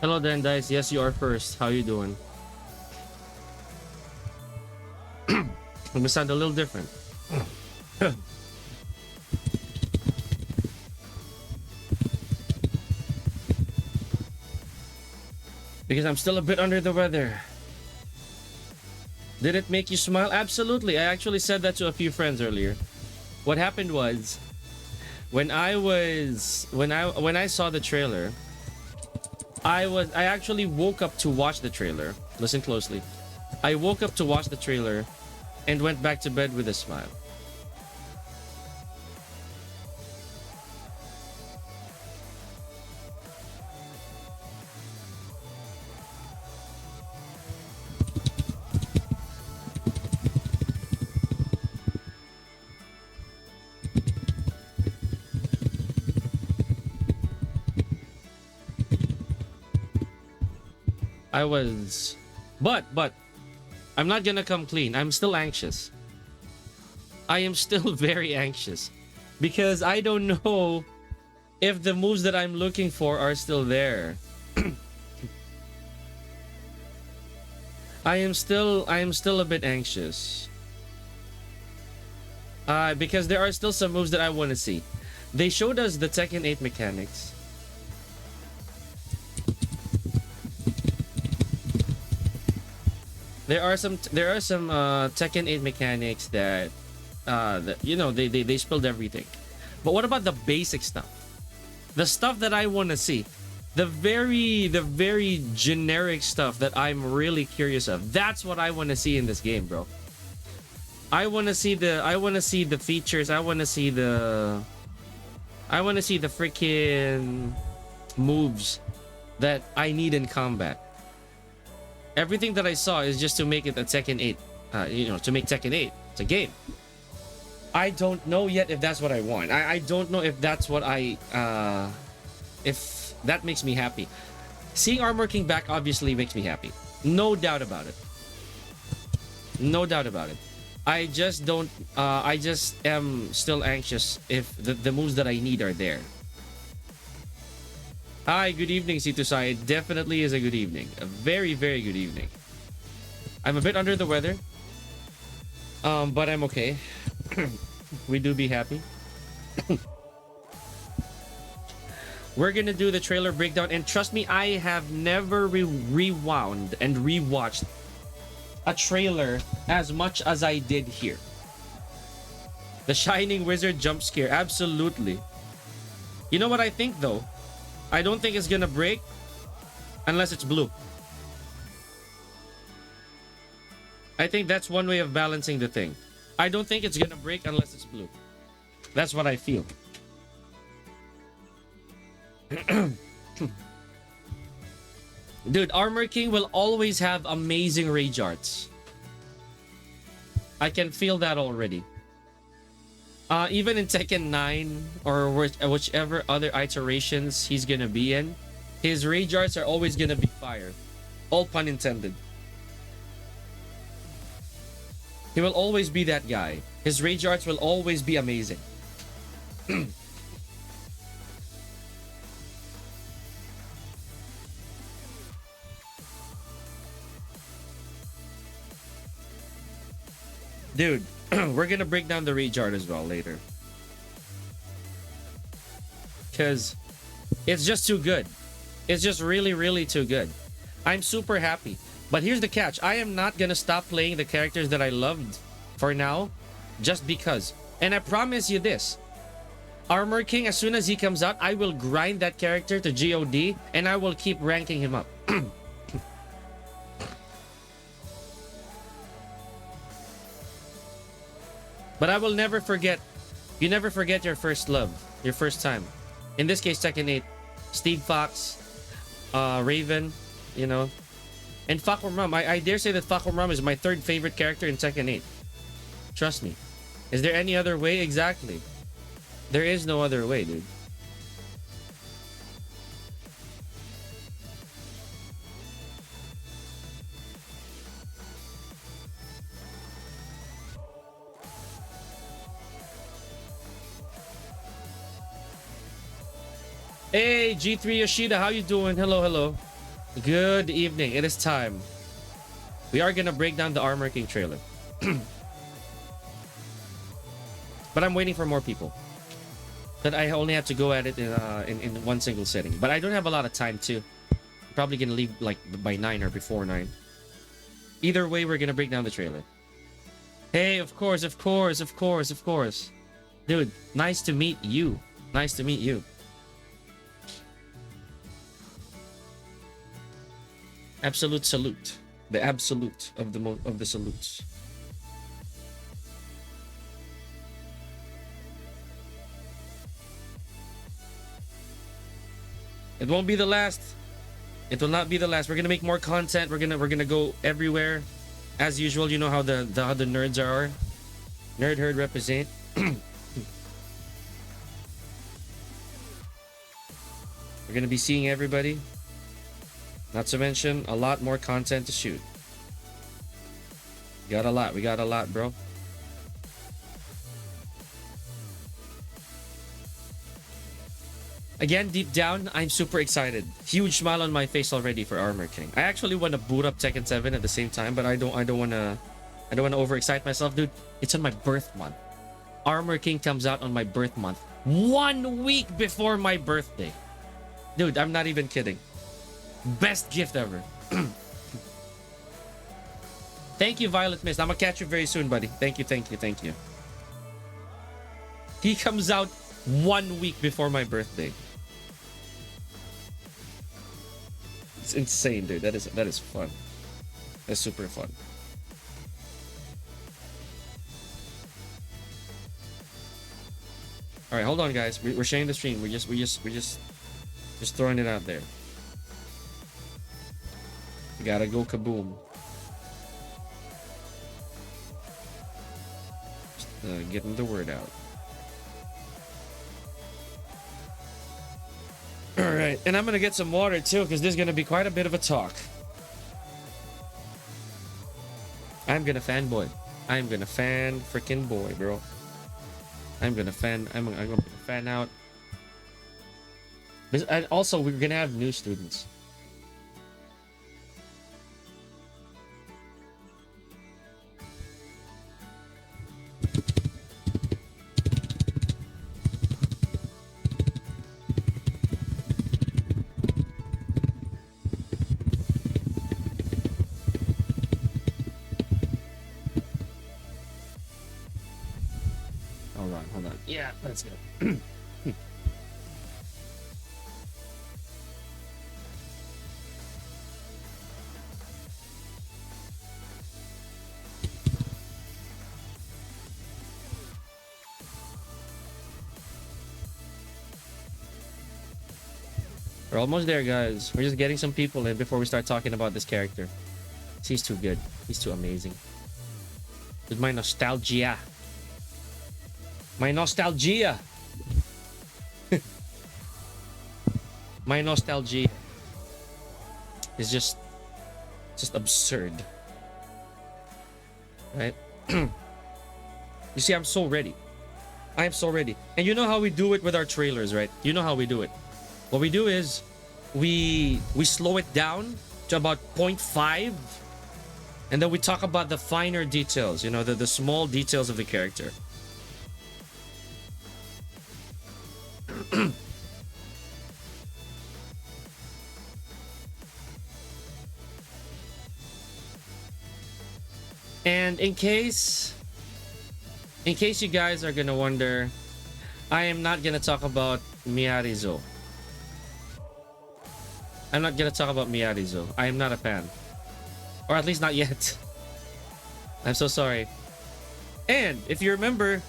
Hello, Dan Dice. Yes, you are first. How you doing? Let me sound a little different. Because I'm still a bit under the weather. Did it make you smile? Absolutely. I actually said that to a few friends earlier. What happened was when I saw the trailer, I actually woke up to watch the trailer. Listen closely. I woke up to watch the trailer and went back to bed with a smile. I was, but I'm not gonna come clean. I'm still anxious. I am still very anxious because I don't know if the moves that I'm looking for are still there. I am still a bit anxious. Because there are still some moves that I want to see. They showed us the Tekken 8 mechanics. There are some Tekken 8 mechanics that you know, they spilled everything. But what about the basic stuff? The stuff that I want to see. The very generic stuff that I'm really curious of. That's what I want to see in this game, bro. I want to see the features. I want to see the freaking moves that I need in combat. Everything that I saw is just to make it a Tekken 8. You know, to make Tekken 8. It's a game. I don't know yet if that's what I want. I don't know if that's what if that makes me happy. Seeing Armor King back obviously makes me happy. No doubt about it. No doubt about it. I just don't, I just am still anxious if the moves that I need are there. Hi, good evening, Situsai. It definitely is a good evening. A very good evening. I'm a bit under the weather. But I'm okay. We do be happy. We're gonna do the trailer breakdown, and trust me, I have never rewound and rewatched a trailer as much as I did here. The Shining Wizard jump scare, absolutely. You know what I think though? I don't think it's gonna break unless it's blue. I think that's one way of balancing the thing. I don't think it's gonna break unless it's blue. That's what I feel. Dude, Armor King will always have amazing rage arts. I can feel that already. Even in Tekken 9 or whichever other iterations he's gonna be in, his rage arts are always gonna be fire. All pun intended. He will always be that guy. His rage arts will always be amazing. Dude, we're gonna break down the rage art as well later. Because it's just too good. It's just really too good. I'm super happy. But here's the catch. I am not gonna stop playing the characters that I loved for now. Just because. And I promise you this. Armor King, as soon as he comes out, I will grind that character to GOD. And I will keep ranking him up. But I will never forget. You never forget your first love. Your first time. In this case, Tekken 8. Steve Fox. Raven. You know. And Fakum Ram. I dare say that Fakum Ram is my third favorite character in Tekken 8. Trust me. Is there any other way? Exactly. There is no other way, dude. Hey, G3 Yoshida, how you doing? Hello. Good evening. It is time. We are gonna break down the Armor King trailer. But I'm waiting for more people. But I only have to go at it in one single sitting. But I don't have a lot of time too. I'm probably gonna leave like by 9 or before 9. Either way, we're gonna break down the trailer. Hey, of course, of course, of course, of course. Dude, nice to meet you. Nice to meet you. Absolute salute. The absolute of the salutes. It won't be the last. It will not be the last. We're gonna make more content. We're gonna go everywhere, as usual. You know how the nerds are. Nerd herd represent. We're gonna be seeing everybody. Not to mention a lot more content to shoot. We got a lot. We got a lot, bro. Again, deep down, I'm super excited. Huge smile on my face already for Armor King. I actually want to boot up Tekken 7 at the same time, but I don't want to overexcite myself, dude. It's on my birth month. Armor King comes out on my birth month. 1 week before my birthday. Dude, I'm not even kidding. Best gift ever. Thank you, Violet Mist. I'm gonna catch you very soon, buddy. Thank you, thank you, thank you. He comes out 1 week before my birthday. It's insane, dude. That is fun. That's super fun. All right, hold on, guys. We're sharing the stream. We're just throwing it out there. We gotta go kaboom. Just getting the word out. All right, and I'm gonna get some water too, because there's gonna be quite a bit of a talk. I'm gonna fanboy. I'm gonna fan freaking boy, bro. I'm gonna fan out. And also, we're gonna have new students. Hold on. Yeah, that's good. We're almost there, guys. We're just getting some people in before we start talking about this character. He's too good. He's too amazing. With my nostalgia. My nostalgia. My nostalgia is just absurd. Right? You see, I'm so ready. I am so ready. And you know how we do it with our trailers, right? You know how we do it. What we do is we slow it down to about 0.5, and then we talk about the finer details, you know, the small details of the character. And in case you guys are gonna wonder, I am not gonna talk about Miyarizo. I'm not gonna talk about Miyarizo. I am not a fan, or at least not yet. I'm so sorry. And if you remember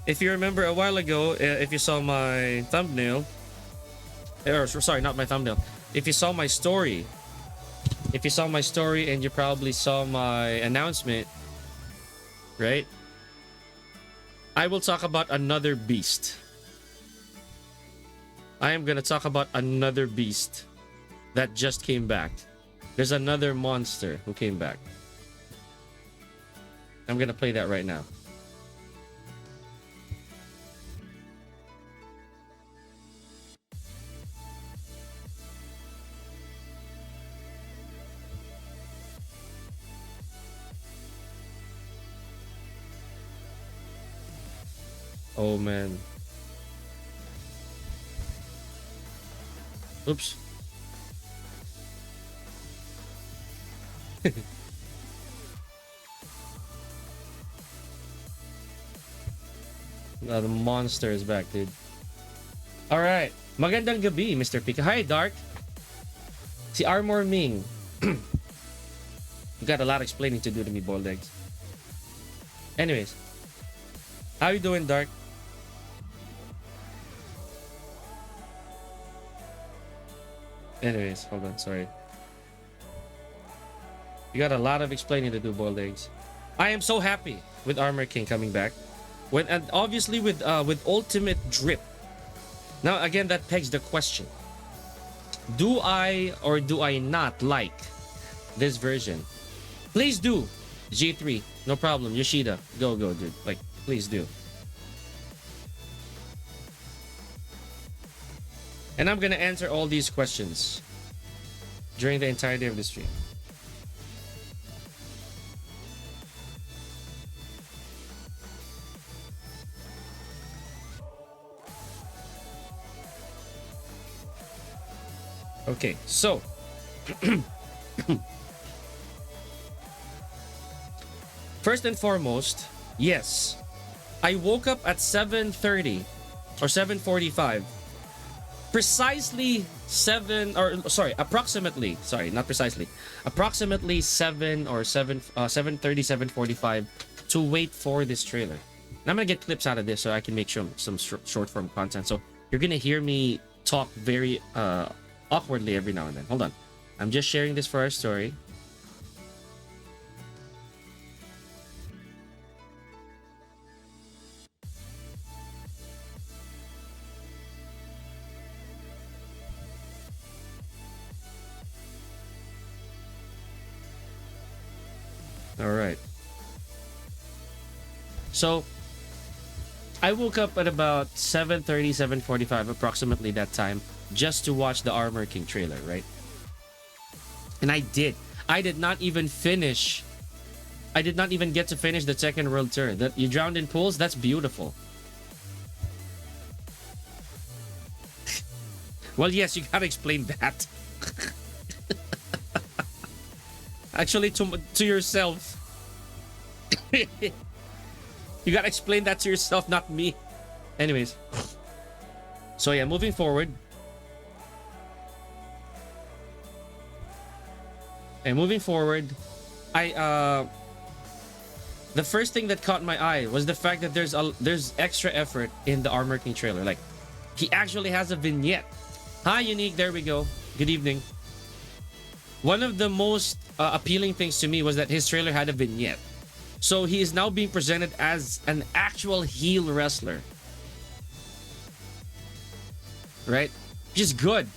a while ago, if you saw my thumbnail, or sorry, not my thumbnail, if you saw my story, and you probably saw my announcement, right? I will talk about another beast. I am gonna talk about another beast that just came back. There's another monster who came back. I'm gonna play that right now. Oh man. Oops. The monster is back, dude. All right. Magandang gabi, Mr. Pika. Hi, Dark. Si Armor Ming. You got a lot explaining to do to me, boiled eggs. Anyways, how you doing, Dark? Anyways, hold on, sorry. You got a lot of explaining to do, boiled eggs. I am so happy with Armor King coming back. And obviously with Ultimate Drip. Now again, that pegs the question. Do I or do I not like this version? Please do. G3, no problem. Yoshida, go, dude. Like, please do. And I'm gonna answer all these questions during the entirety of the stream. Okay, so first and foremost, yes, I woke up at 7:30 or 7:45. Precisely approximately 7 or 7:30, 7:45 to wait for this trailer. And I'm gonna get clips out of this so I can make sure some short form content. So you're gonna hear me talk very awkwardly every now and then. Hold on, I'm just sharing this for our story. All right. So I woke up at about 7:30, 7:45, approximately that time, just to watch the Armor King trailer, right? And I did not even finish. I did not even get to finish the second world tour. That you drowned in pools, that's beautiful. Well, yes, you gotta explain that. Actually, to yourself. You gotta explain that to yourself, not me. Anyways. So yeah, moving forward. And moving forward, the first thing that caught my eye was the fact that there's extra effort in the Armor King trailer. Like, he actually has a vignette. Hi, Unique. There we go. Good evening. One of the most appealing things to me was that his trailer had a vignette. So he is now being presented as an actual heel wrestler. Right? Which is good.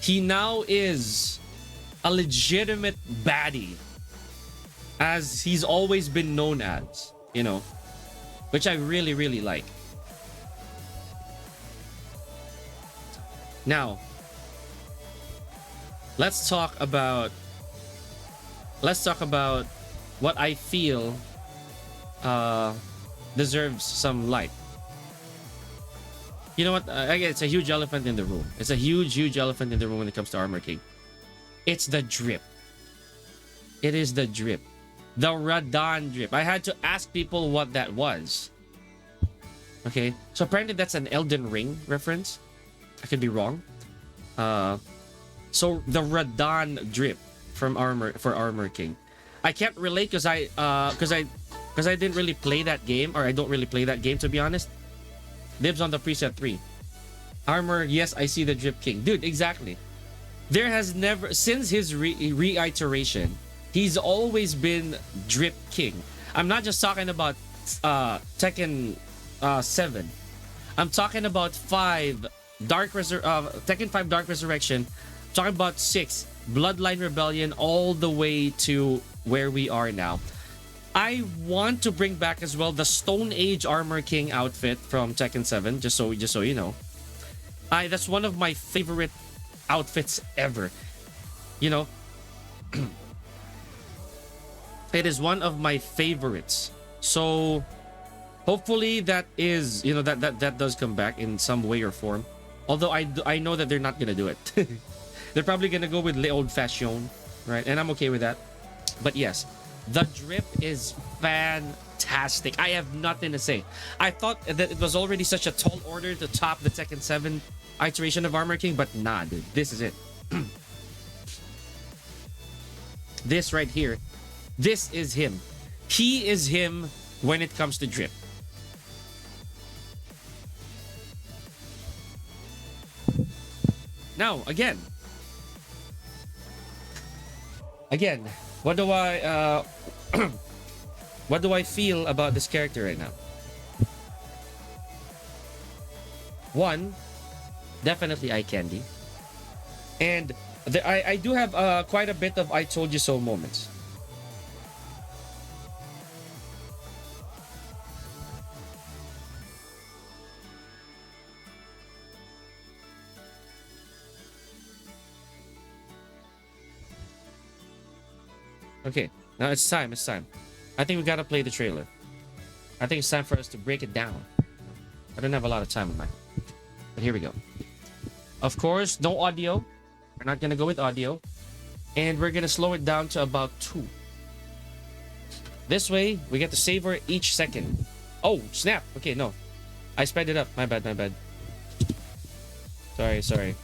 He now is a legitimate baddie, as he's always been known as, you know, which I really, really like. Now, let's talk about what I feel deserves some light. You know what? Again, it's a huge elephant in the room. It's a huge elephant in the room when it comes to Armor King. It's the drip. It is the drip. The Radon drip. I had to ask people what that was. Okay, so apparently that's an Elden Ring reference. I could be wrong. So the Radon drip from Armor King. I can't relate because I didn't really play that game, or I don't really play that game, to be honest. Dibs on the preset 3. Armor, yes, I see the drip king. Dude, exactly. There has never, since his reiteration, he's always been drip king. I'm not just talking about Tekken 7. I'm talking about Tekken 5 Dark Resurrection. I'm talking about 6 Bloodline Rebellion, all the way to where we are now. I want to bring back as well the Stone Age Armor King outfit from Tekken 7, just so you know. That's one of my favorite outfits ever. You know, it is one of my favorites. So Hopefully that is, that does come back in some way or form. Although I know that they're not gonna do it. They're probably gonna go with old fashioned, right? And I'm okay with that. But yes, the drip is fantastic. I have nothing to say. I thought that it was already such a tall order to top the Tekken 7 iteration of Armor King, but nah, dude, this is it. This right here, this is him. He is him when it comes to drip. Now, again, what do I what do I feel about this character right now? One, definitely eye candy, and I do have quite a bit of I told you so moments. Okay, now it's time. It's time. I think we gotta play the trailer. I think it's time for us to break it down. I don't have a lot of time in mind, but here we go. Of course, no audio. We're not gonna go with audio, and we're gonna slow it down to about 2. This way, we get to savor each second. Oh, snap! Okay, no, I sped it up. My bad. My bad. Sorry.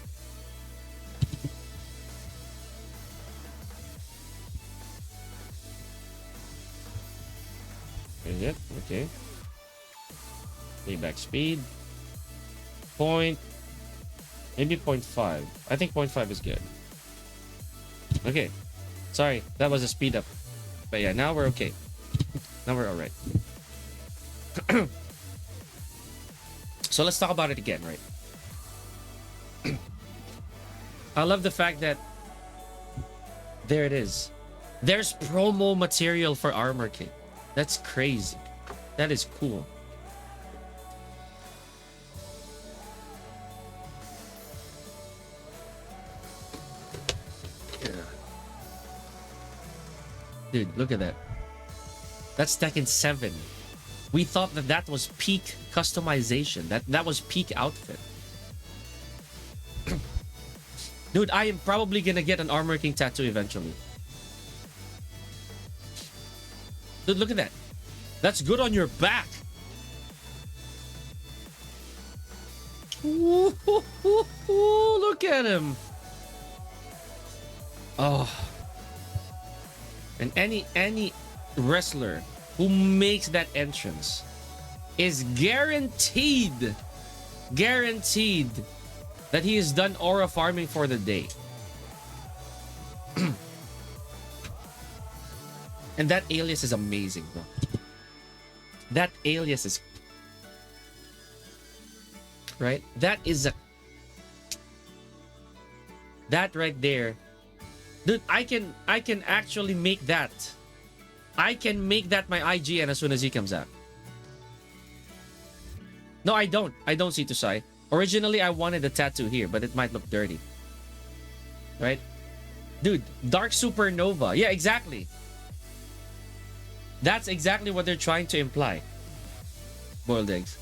Is it? Okay. Playback speed. Maybe 0.5. I think 0.5 is good. Okay. Sorry, that was a speed up. But yeah, now we're okay. Now we're alright. So let's talk about it again, right? I love the fact that there it is. There's promo material for Armor King. That's crazy. That is cool. Yeah. Dude, look at that. That's Tekken 7. We thought that was peak customization. That was peak outfit. Dude, I am probably gonna get an Armor King tattoo eventually. Dude, look at that. That's good on your back. Ooh, look at him. Oh. And any wrestler who makes that entrance is guaranteed that he has done aura farming for the day. And that alias is amazing, bro. That alias is... Right? That right there. Dude, I can actually make that. I can make that my IGN as soon as he comes out. No, I don't. I don't see Tusai. Originally, I wanted a tattoo here, but it might look dirty. Right? Dude, Dark Supernova. Yeah, exactly. That's exactly what they're trying to imply. Boiled eggs.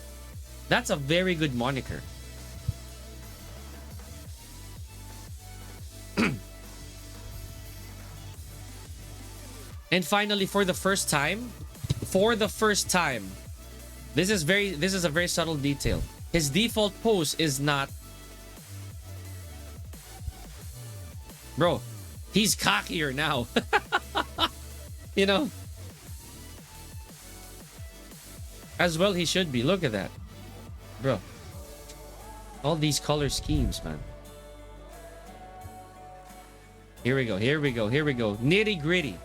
That's a very good moniker. And finally, for the first time, this is a very subtle detail. His default pose is not... Bro, he's cockier now. You know? As well he should be. Look at that. Bro. All these color schemes, man. Here we go. Nitty gritty.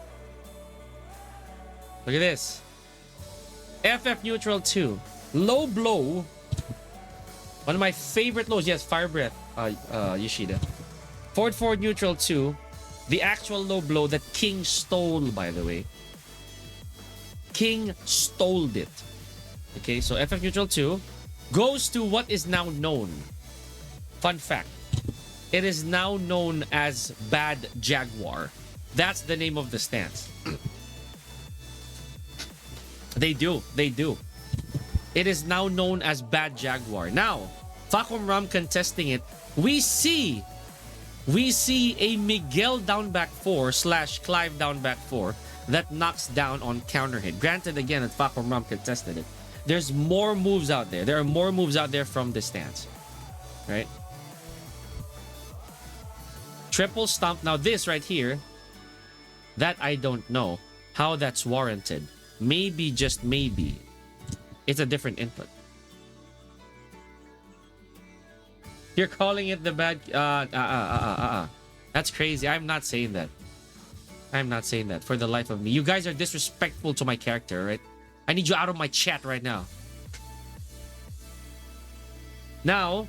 Look at this. FF neutral 2. Low blow. One of my favorite lows. Yes, fire breath. Yoshida. Forward neutral 2. The actual low blow that King stole, by the way. King stole it. Okay, so FF neutral 2 goes to what is now known. Fun fact. It is now known as Bad Jaguar. That's the name of the stance. They do. It is now known as Bad Jaguar. Now, Fakum Ram contesting it, we see a Miguel down back 4 / Clive down back 4 that knocks down on counter hit. Granted, again, that Fakum Ram contested it. There's more moves out there. There are more moves out there from this stance. Right? Triple stomp. Now this right here, that I don't know how that's warranted. Maybe, just maybe, it's a different input. You're calling it the bad... That's crazy. I'm not saying that. I'm not saying that for the life of me. You guys are disrespectful to my character, right? I need you out of my chat right now. Now,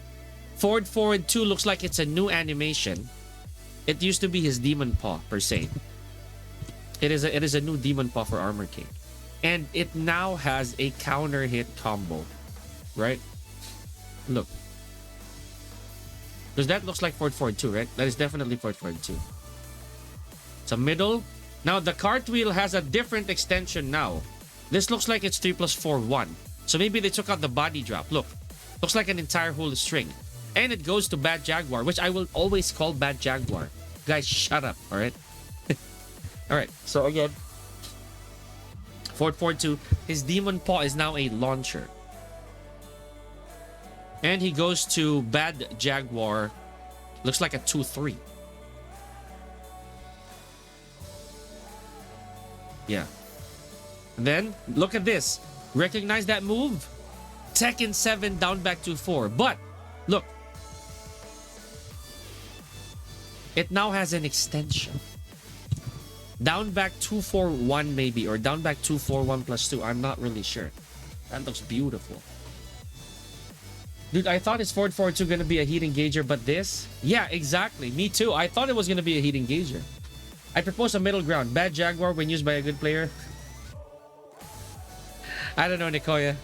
forward 2 looks like it's a new animation. It used to be his demon paw, per se. It is a new demon paw for Armor King. And it now has a counter hit combo. Right? Look. Because that looks like forward 2, right? That is definitely forward 2. It's a middle. Now, the cartwheel has a different extension now. This looks like it's 3 + 4 1. So maybe they took out the body drop. Look. Looks like an entire whole string. And it goes to Bad Jaguar, which I will always call Bad Jaguar. Guys, shut up, alright? Alright, so again, forward 2, his demon paw is now a launcher. And he goes to Bad Jaguar. Looks like a 2-3. Yeah. And then, look at this. Recognize that move? Tekken 7 down back to 4. But, look. It now has an extension. Down back 2-4-1 maybe. Or down back 2-4-1 + 2. I'm not really sure. That looks beautiful. Dude, I thought his forward 2 gonna be a heat engager, but this? Yeah, exactly. Me too. I thought it was gonna be a heat engager. I propose a middle ground. Bad Jaguar when used by a good player. I don't know, Nikoya.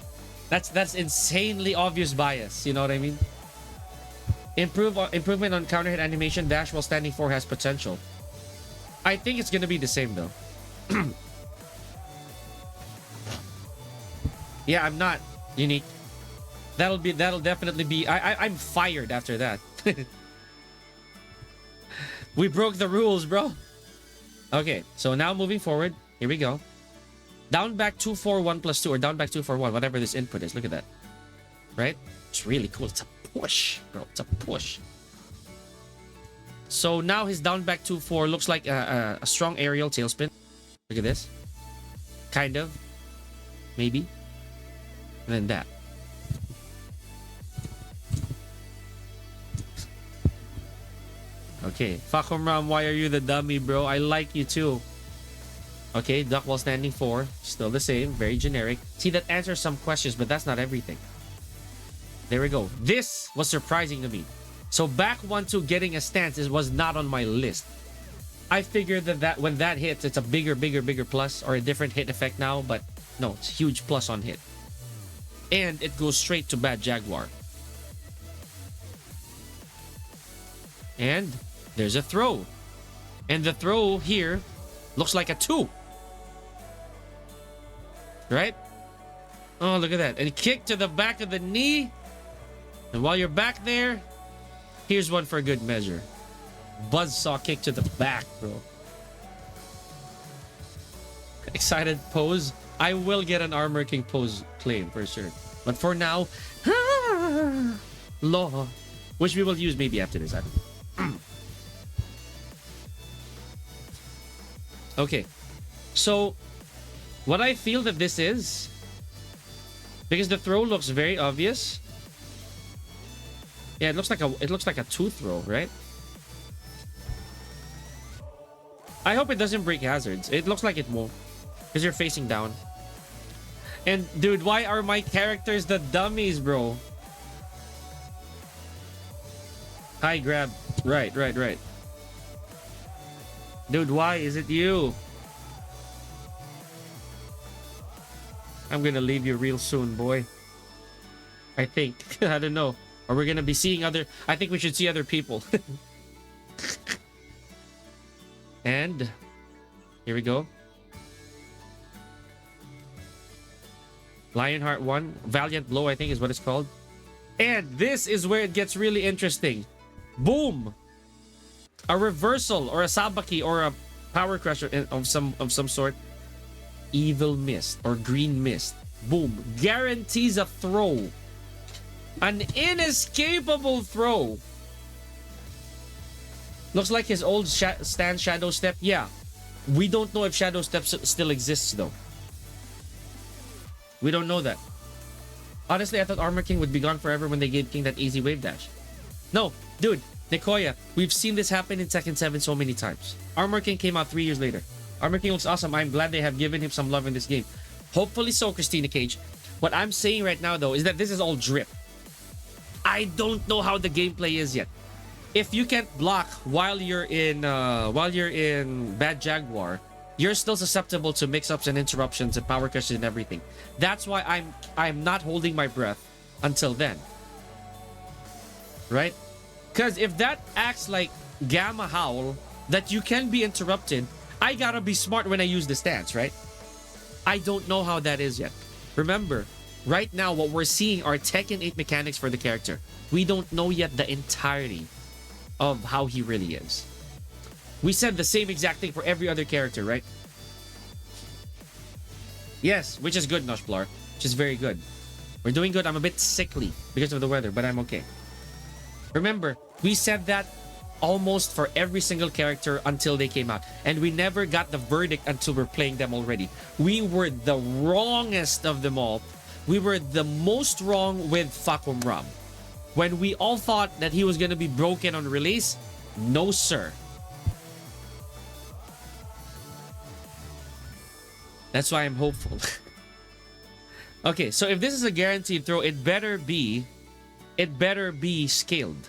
That's insanely obvious bias. You know what I mean? Improvement on counter hit animation. Dash while standing 4 has potential. I think it's gonna be the same though. Yeah, I'm not unique. That'll definitely be. I'm fired after that. We broke the rules, bro. Okay, so now moving forward, here we go. Down back 2-4-1 + 2, or down back 2-4-1, whatever this input is. Look at that. Right? It's really cool. It's a push, bro. It's a push. So now his down back 2-4 looks like a strong aerial tailspin. Look at this. Kind of. Maybe. And then that. Okay. Fakum Ram, why are you the dummy, bro? I like you too. Okay, duck while standing 4. Still the same. Very generic. See, that answers some questions, but that's not everything. There we go. This was surprising to me. So back 1-2 getting a stance was not on my list. I figured that when that hits, it's a bigger plus, or a different hit effect now, but no, it's huge plus on hit. And it goes straight to Bad Jaguar. And there's a throw. And the throw here looks like a 2. Right? Oh, look at that. And kick to the back of the knee. And while you're back there, here's one for good measure. Buzzsaw kick to the back, bro. Excited pose. I will get an Armor King pose claim for sure. But for now, law, which we will use maybe after this. I don't know. Okay. So, what I feel that this is, because the throw looks very obvious. Yeah, it looks like a 2 throw, right? I hope it doesn't break hazards. It looks like it won't, because you're facing down. And dude, why are my characters the dummies, bro? High grab. Right. Dude, why is it you? I'm gonna leave you real soon, boy. I think. I don't know. Or we're gonna be seeing other... I think we should see other people. And... here we go. Lionheart 1. Valiant Blow, I think is what it's called. And this is where it gets really interesting. Boom! A reversal or a Sabaki or a Power Crusher of some sort. Evil Mist or Green Mist. Boom. Guarantees a throw. An inescapable throw. Looks like his old stand Shadow Step. Yeah. We don't know if Shadow Step still exists though. We don't know that. Honestly, I thought Armor King would be gone forever when they gave King that easy wave dash. No, dude, Nikoya, we've seen this happen in Tekken 7 so many times. Armor King came out 3 years later. Armor King looks awesome. I'm glad they have given him some love in this game. Hopefully so, Christina Cage. What I'm saying right now, though, is that this is all drip. I don't know how the gameplay is yet. If you can't block while you're in Bad Jaguar, you're still susceptible to mix-ups and interruptions and power crushes and everything. That's why I'm not holding my breath until then. Right? Because if that acts like Gamma Howl, that you can be interrupted, I gotta be smart when I use the stance, right? I don't know how that is yet. Remember, right now what we're seeing are Tekken 8 mechanics for the character. We don't know yet the entirety of how he really is. We said the same exact thing for every other character, right? Yes, which is good, Noshblar. Which is very good. We're doing good. I'm a bit sickly because of the weather, but I'm okay. Remember, we said that almost for every single character until they came out. And we never got the verdict until we're playing them already. We were the wrongest of them all. We were the most wrong with Fakum Ram. When we all thought that he was going to be broken on release, no sir. That's why I'm hopeful. Okay, so if this is a guaranteed throw, it better be scaled.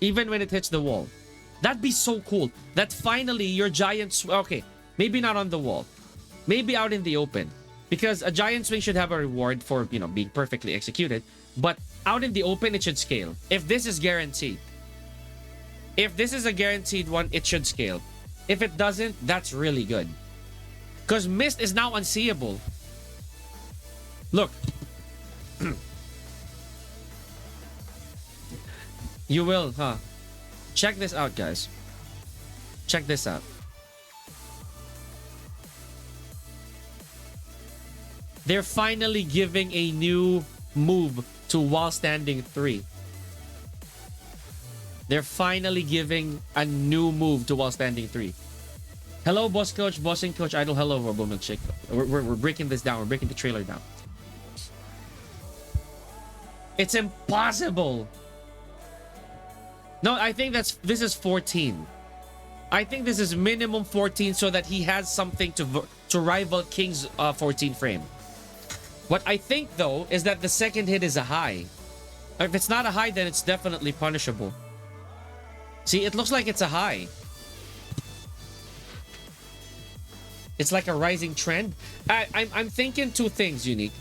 Even when it hits the wall. That'd be so cool. That finally your giant... Okay, maybe not on the wall. Maybe out in the open. Because a giant swing should have a reward for, you know, being perfectly executed. But out in the open, it should scale. If this is guaranteed. If this is a guaranteed one, it should scale. If it doesn't, that's really good. Because Mist is now unseeable. Look. You will, huh? Check this out, guys. Check this out. They're finally giving a new move to While Standing 3. They're finally giving a new move to While Standing 3. Hello, Boss Coach, Bossing Coach Idol. Hello, Robo Milkshake. We're breaking this down. We're breaking the trailer down. It's impossible. No, I think this is 14. I think this is minimum 14 so that he has something to rival King's 14 frame. What I think, though, is that the second hit is a high. If it's not a high, then it's definitely punishable. See, it looks like it's a high. It's like a rising trend. I'm thinking two things, Unique.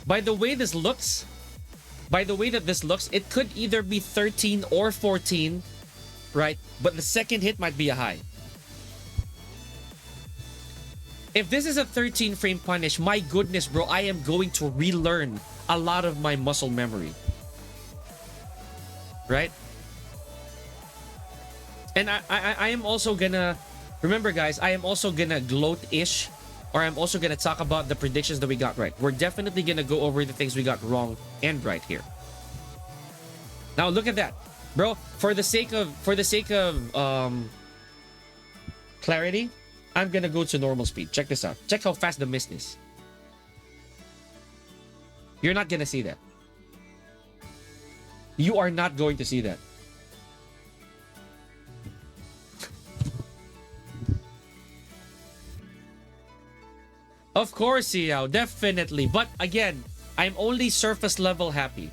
By the way this looks, it could either be 13 or 14, right? But the second hit might be a high. If this is a 13 frame punish, my goodness, bro, I am going to relearn a lot of my muscle memory. Right? And I am also gonna... Remember, guys, I am also gonna gloat-ish, or I'm also gonna talk about the predictions that we got right. We're definitely gonna go over the things we got wrong and right here. Now look at that, bro. For the sake of clarity, I'm gonna go to normal speed. Check this out. Check how fast the mist is. You're not gonna see that. You are not going to see that. Of course, Xiao, definitely. But again, I'm only surface level happy.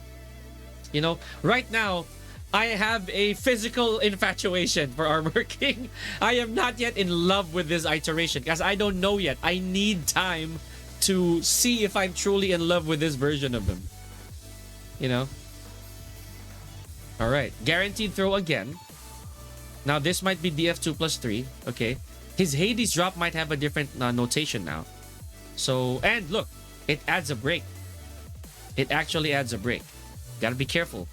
You know, right now, I have a physical infatuation for Armor King. I am not yet in love with this iteration because I don't know yet. I need time to see if I'm truly in love with this version of him. You know? Alright, guaranteed throw again. Now, this might be DF2 plus 3. Okay. His Hades drop might have a different notation now. So, and look, It adds a break. It actually adds a break. Gotta be careful.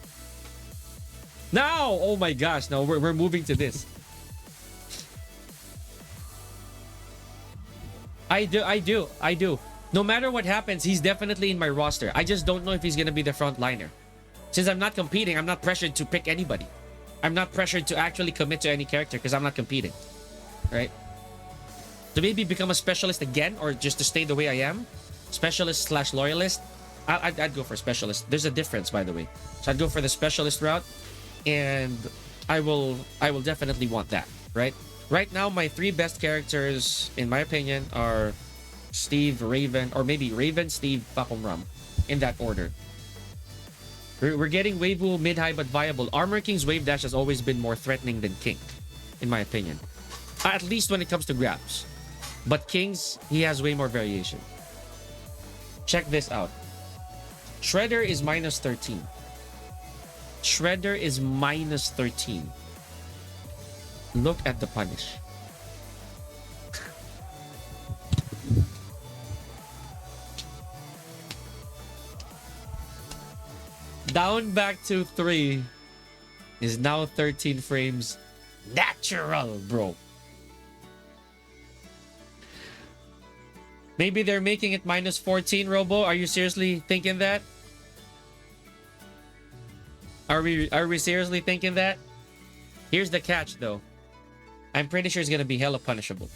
Now, oh my gosh, no, we're moving to this. I do. No matter what happens, he's definitely in my roster. I just don't know if he's gonna be the front liner. Since I'm not competing, I'm not pressured to pick anybody. I'm not pressured to actually commit to any character because I'm not competing. Right? To maybe become a specialist again or just to stay the way I am. Specialist slash loyalist. I'd go for specialist. There's a difference, by the way. So I'd go for the specialist route. And I will definitely want that. Right? Right now, my 3 best characters, in my opinion, are Steve, Raven, or maybe Raven, Steve, Pakum Ram. In that order. We're getting Weibo mid-high but viable. Armor King's wave dash has always been more threatening than King, in my opinion. At least when it comes to grabs. But King's, he has way more variation. Check this out. Shredder is minus 13. Shredder is minus 13. Look at the punish. Down back to 3 is now 13 frames. Natural, bro. Maybe they're making it minus 14, Robo. Are you seriously thinking that? Are we seriously thinking that? Here's the catch, though. I'm pretty sure it's gonna be hella punishable.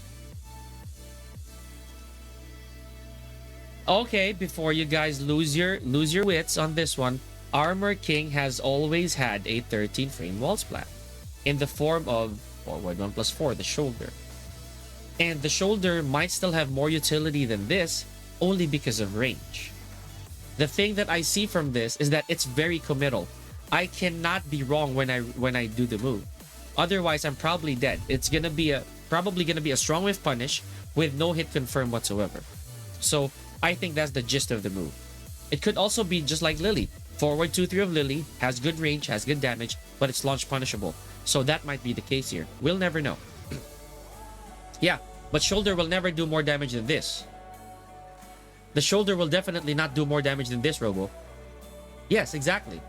Okay, before you guys lose your wits on this one, Armor King has always had a 13 frame wall splat in the form of forward 1+4, the shoulder. And the shoulder might still have more utility than this only because of range. The thing that I see from this is that it's very committal. I cannot be wrong when I do the move. Otherwise, I'm probably dead. It's gonna be probably gonna be a strong whiff punish with no hit confirm whatsoever. So I think that's the gist of the move. It could also be just like Lily. Forward 2-3 of Lily has good range, has good damage, but it's launch punishable. So that might be the case here. We'll never know. Yeah, but shoulder will never do more damage than this. The shoulder will definitely not do more damage than this, Robo. Yes, exactly.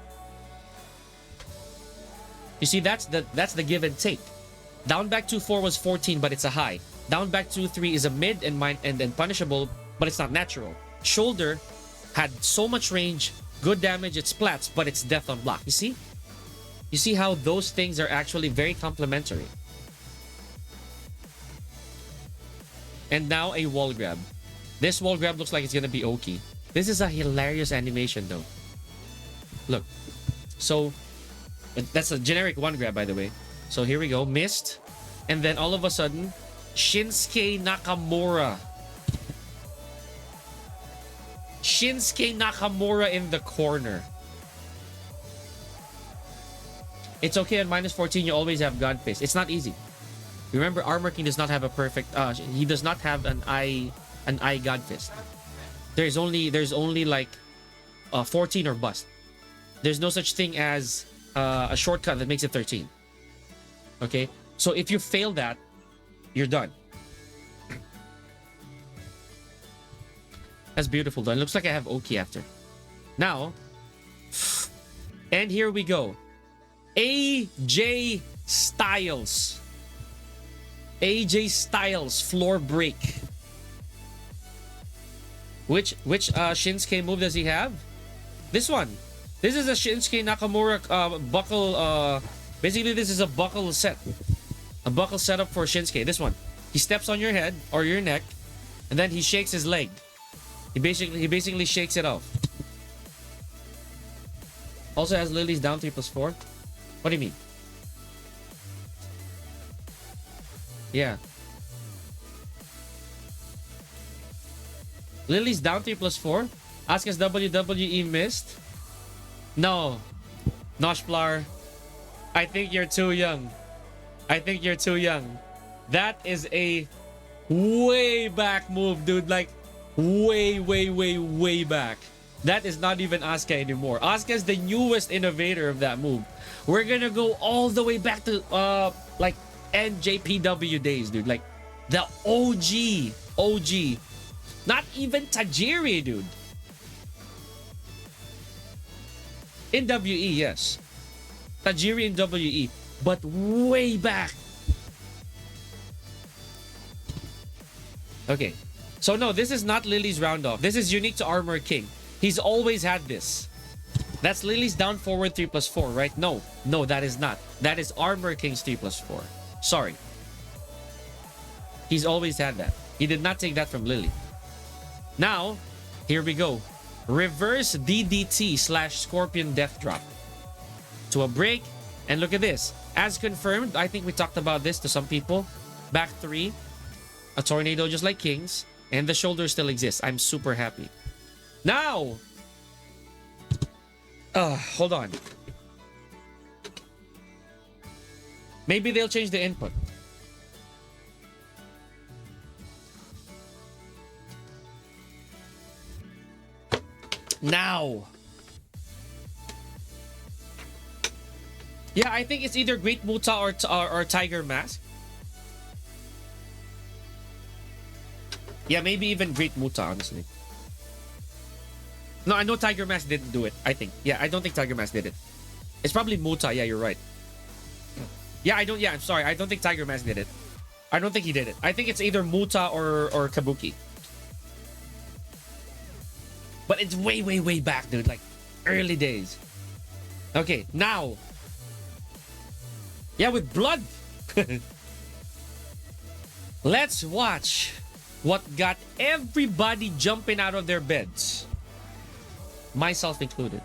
You see, that's the give and take. Down back 2-4 was 14, but it's a high. Down back 2-3 is a mid and punishable, but it's not natural. Shoulder had so much range, good damage, it splats, but it's death on block. You see? You see how those things are actually very complementary. And now a wall grab. This wall grab looks like it's gonna be Oki. This is a hilarious animation though. Look. So, that's a generic 1 grab, by the way. So here we go. Missed. And then all of a sudden, Shinsuke Nakamura. Shinsuke Nakamura in the corner. It's okay at minus 14, you always have God Fist. It's not easy. Remember, Armor King does not have a perfect... he does not have an eye God Fist. There's only like 14 or bust. There's no such thing as a shortcut that makes it 13. Okay? So if you fail that, you're done. That's beautiful though. It looks like I have Oki after. Now, and here we go. AJ Styles. AJ Styles floor break. Which Shinsuke move does he have? This one. This is a Shinsuke Nakamura buckle. Basically, this is a buckle set. A buckle setup for Shinsuke. This one. He steps on your head or your neck, and then he shakes his leg. He basically shakes it off. Also has Lily's down 3+4. What do you mean? Yeah. Lily's down 3+4. Asuka's WWE missed. No. Noshplar. I think you're too young. I think you're too young. That is a way back move, dude. Like, way back. That is not even Asuka anymore. Asuka's the newest innovator of that move. We're gonna go all the way back to like NJPW days, dude. Like the OG Not even Tajiri, dude. In WE, yes. Tajiri in WE. But way back. Okay. So no, this is not Lily's round off. This is unique to Armor King. He's always had this. That's Lily's down forward 3+4, right? No. No, that is not. That is Armor King's 3+4. Sorry. He's always had that. He did not take that from Lily. Now, here we go. Reverse DDT / Scorpion Death Drop. To a break. And look at this. As confirmed, I think we talked about this to some people. Back 3. A tornado just like King's. And the shoulder still exists. I'm super happy. Now! Hold on. Maybe they'll change the input. Now! Yeah, I think it's either Great Muta or Tiger Mask. Yeah, maybe even Great Muta, honestly. No, I know Tiger Mask didn't do it, I think. Yeah, I don't think Tiger Mask did it. It's probably Muta. Yeah, you're right. Yeah, I'm sorry. I don't think Tiger Mask did it. I don't think he did it. I think it's either Muta or Kabuki. But it's way, way, way back, dude. Like, early days. Okay, now. Yeah, with blood. Let's watch what got everybody jumping out of their beds. Myself included.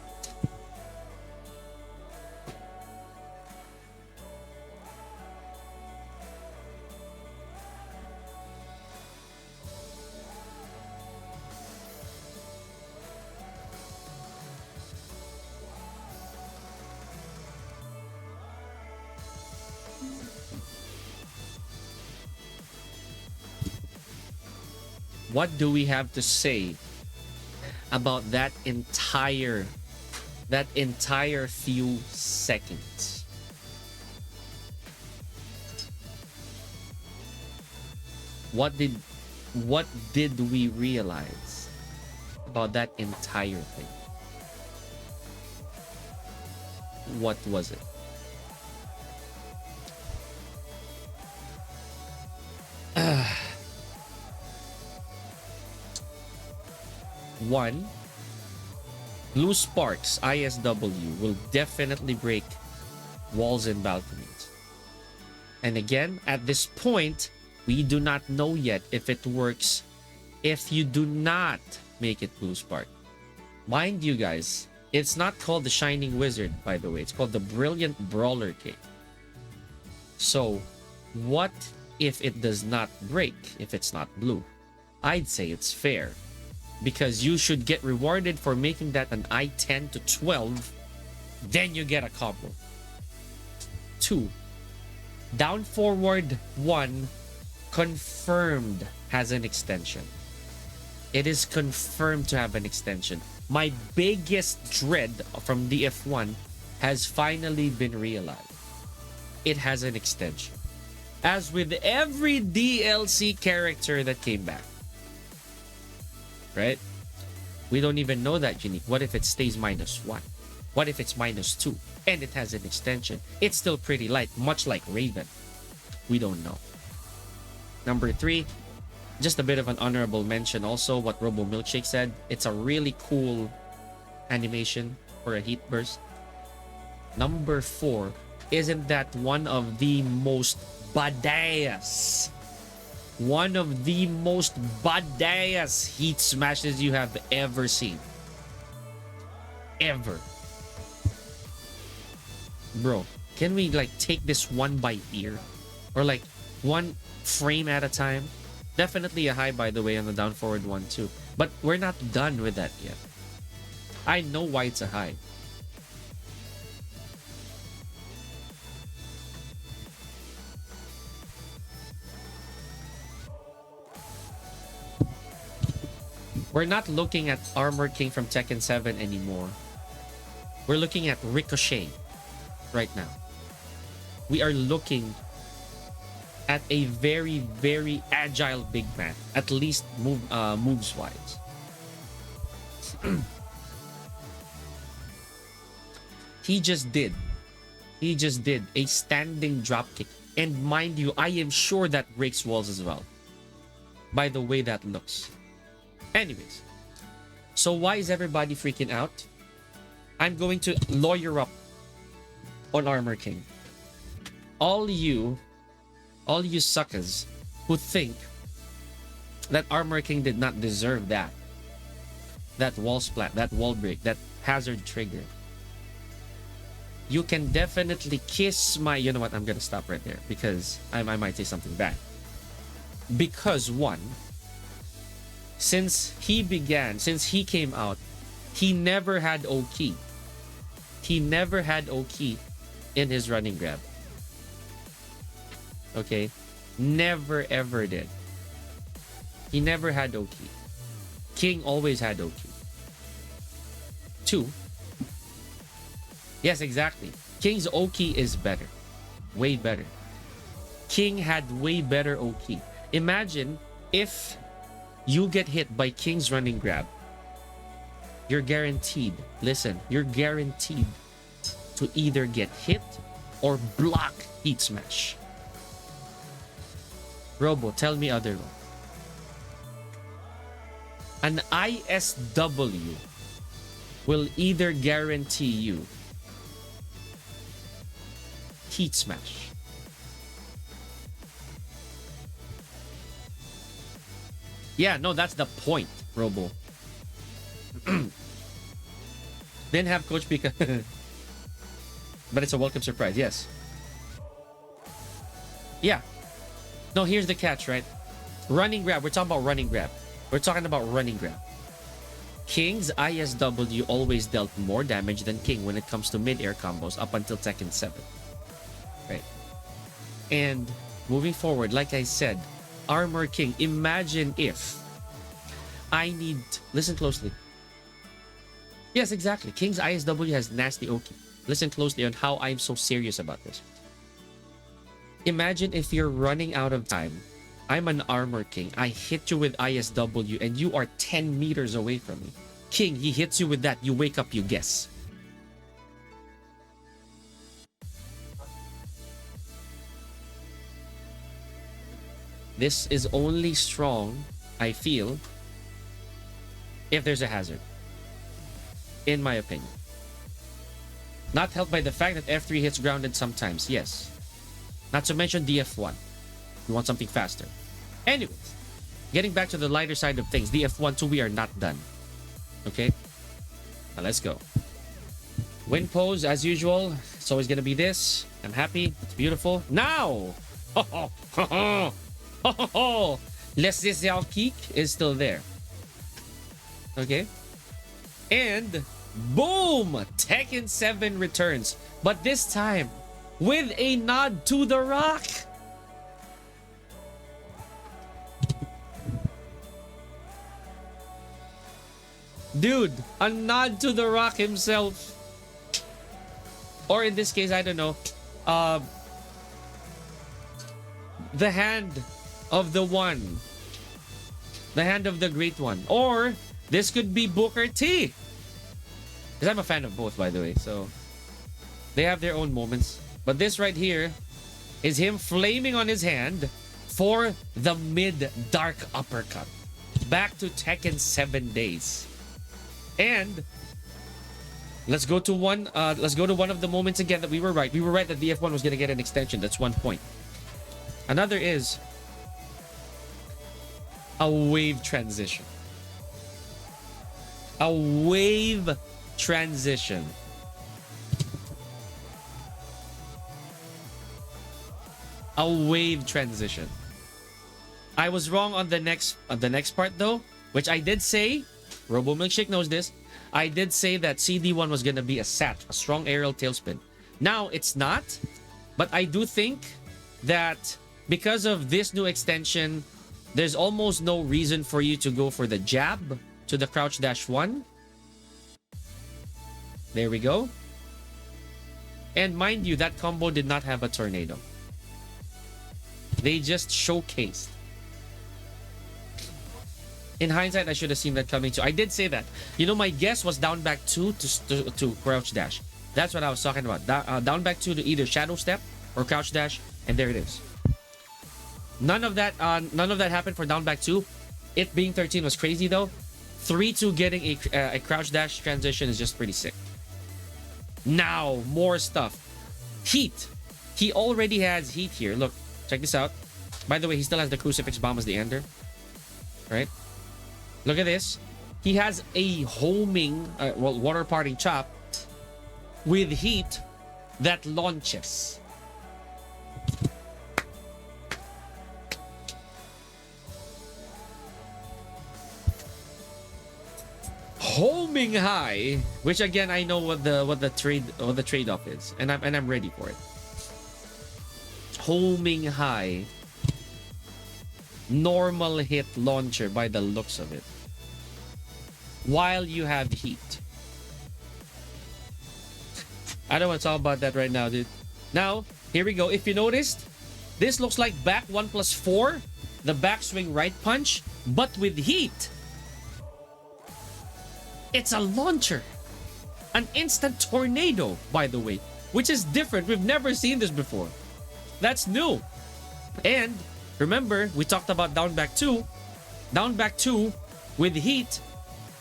What do we have to say about that entire few seconds? What did we realize about that entire thing? What was it? One, Blue Sparks ISW will definitely break walls and balconies. And again, at this point, we do not know yet if it works if you do not make it Blue Spark. Mind you guys, it's not called the Shining Wizard, by the way. It's called the Brilliant Brawler King. So, what if it does not break if it's not blue? I'd say it's fair, because you should get rewarded for making that an I-10 to 12. Then you get a combo. 2. Down forward 1 confirmed has an extension. It is confirmed to have an extension. My biggest dread from the F1 has finally been realized. It has an extension. As with every DLC character that came back. Right? We don't even know that unique. What if it stays -1? What if it's -2 and it has an extension? It's still pretty light, much like Raven. We don't know. Number 3, just a bit of an honorable mention also what Robo Milkshake said. It's a really cool animation for a heat burst. Number 4, isn't that one of the most badass heat smashes you have ever seen? Ever. Bro, can we like take this one by ear? Or like one frame at a time? Definitely a high, by the way, on the down forward one too. But we're not done with that yet. I know why it's a high. We're not looking at Armor King from Tekken 7 anymore. We're looking at Ricochet right now. We are looking at a very, very agile big man, at least moves wise. He just did. He just did a standing drop kick. And mind you, I am sure that breaks walls as well, by the way that looks. Anyways, so why is everybody freaking out? I'm going to lawyer up on Armor King. All you suckers who think that Armor King did not deserve that wall splat, that wall break, that hazard trigger, you can definitely kiss my... You know what? I'm gonna stop right there because I might say something bad. Because one, since he came out, he never had O-Key. He never had O-Key in his running grab. Okay? Never ever did. He never had O-Key. King always had O-Key. Two, yes, exactly. King's O-Key is better. Way better. King had way better O-Key. Imagine if you get hit by King's running grab. You're guaranteed, listen, you're guaranteed to either get hit or block heat smash. Robo, tell me otherwise. An ISW will either guarantee you heat smash. Yeah, no, that's the point, Robo. Didn't have Coach Pika. But it's a welcome surprise, yes. Yeah. No, here's the catch, right? Running grab. We're talking about running grab. We're talking about running grab. King's ISW always dealt more damage than King when it comes to mid-air combos up until Tekken 7. Right. And moving forward, like I said, Armor King, imagine if I need... Listen closely. Yes, exactly. King's ISW has nasty Oki. Listen closely on how I'm so serious about this. Imagine if you're running out of time. I'm an Armor King. I hit you with ISW and you are 10 meters away from me. King, he hits you with that. You wake up, you guess. This is only strong, I feel, if there's a hazard. In my opinion. Not helped by the fact that F3 hits grounded sometimes, yes. Not to mention DF1. You want something faster. Anyways, getting back to the lighter side of things, DF1 2, we are not done. Okay? Now let's go. Win pose, as usual. It's always gonna be this. I'm happy. It's beautiful. Now! Ho ho ho ho! Ho ho ho! Les Kick is still there. Okay? And boom! Tekken 7 returns. But this time, with a nod to The Rock. Dude, a nod to The Rock himself. Or in this case, I don't know. The hand of the one. The hand of the great one. Or this could be Booker T. Because I'm a fan of both, by the way. So they have their own moments. But this right here is him flaming on his hand for the mid-dark uppercut. Back to Tekken 7 days. And let's go to one of the moments again that we were right. We were right that the F1 was going to get an extension. That's one point. Another is a wave transition. A wave transition. A wave transition. I was wrong on the next part though, which I did say. Robo Milkshake knows this. I did say that CD1 was gonna be a SAT, a strong aerial tailspin. Now it's not, but I do think that because of this new extension, there's almost no reason for you to go for the jab to the crouch dash 1. There we go. And mind you, that combo did not have a tornado. They just showcased. In hindsight, I should have seen that coming too. I did say that. You know, my guess was down back 2 to crouch dash. That's what I was talking about. Down back 2 to either shadow step or crouch dash, and there it is. None of that happened for down back 2. It being 13 was crazy though. 3-2 getting a crouch dash transition is just pretty sick. Now, more stuff. Heat. He already has heat here. Look, check this out. By the way, he still has the crucifix bomb as the ender. Right? Look at this. He has a homing, water parting chop with heat that launches. Homing high, which again I know what the trade-off is, and I'm ready for it. Homing high, normal hit launcher by the looks of it, while you have heat. I don't want to talk about that right now, dude. Now, here we go. If you noticed, this looks like back 1+4, the backswing right punch, but with heat. It's a launcher. An instant tornado, by the way, which is different. We've never seen this before. That's new. And remember, we talked about down back 2. Down back 2 with heat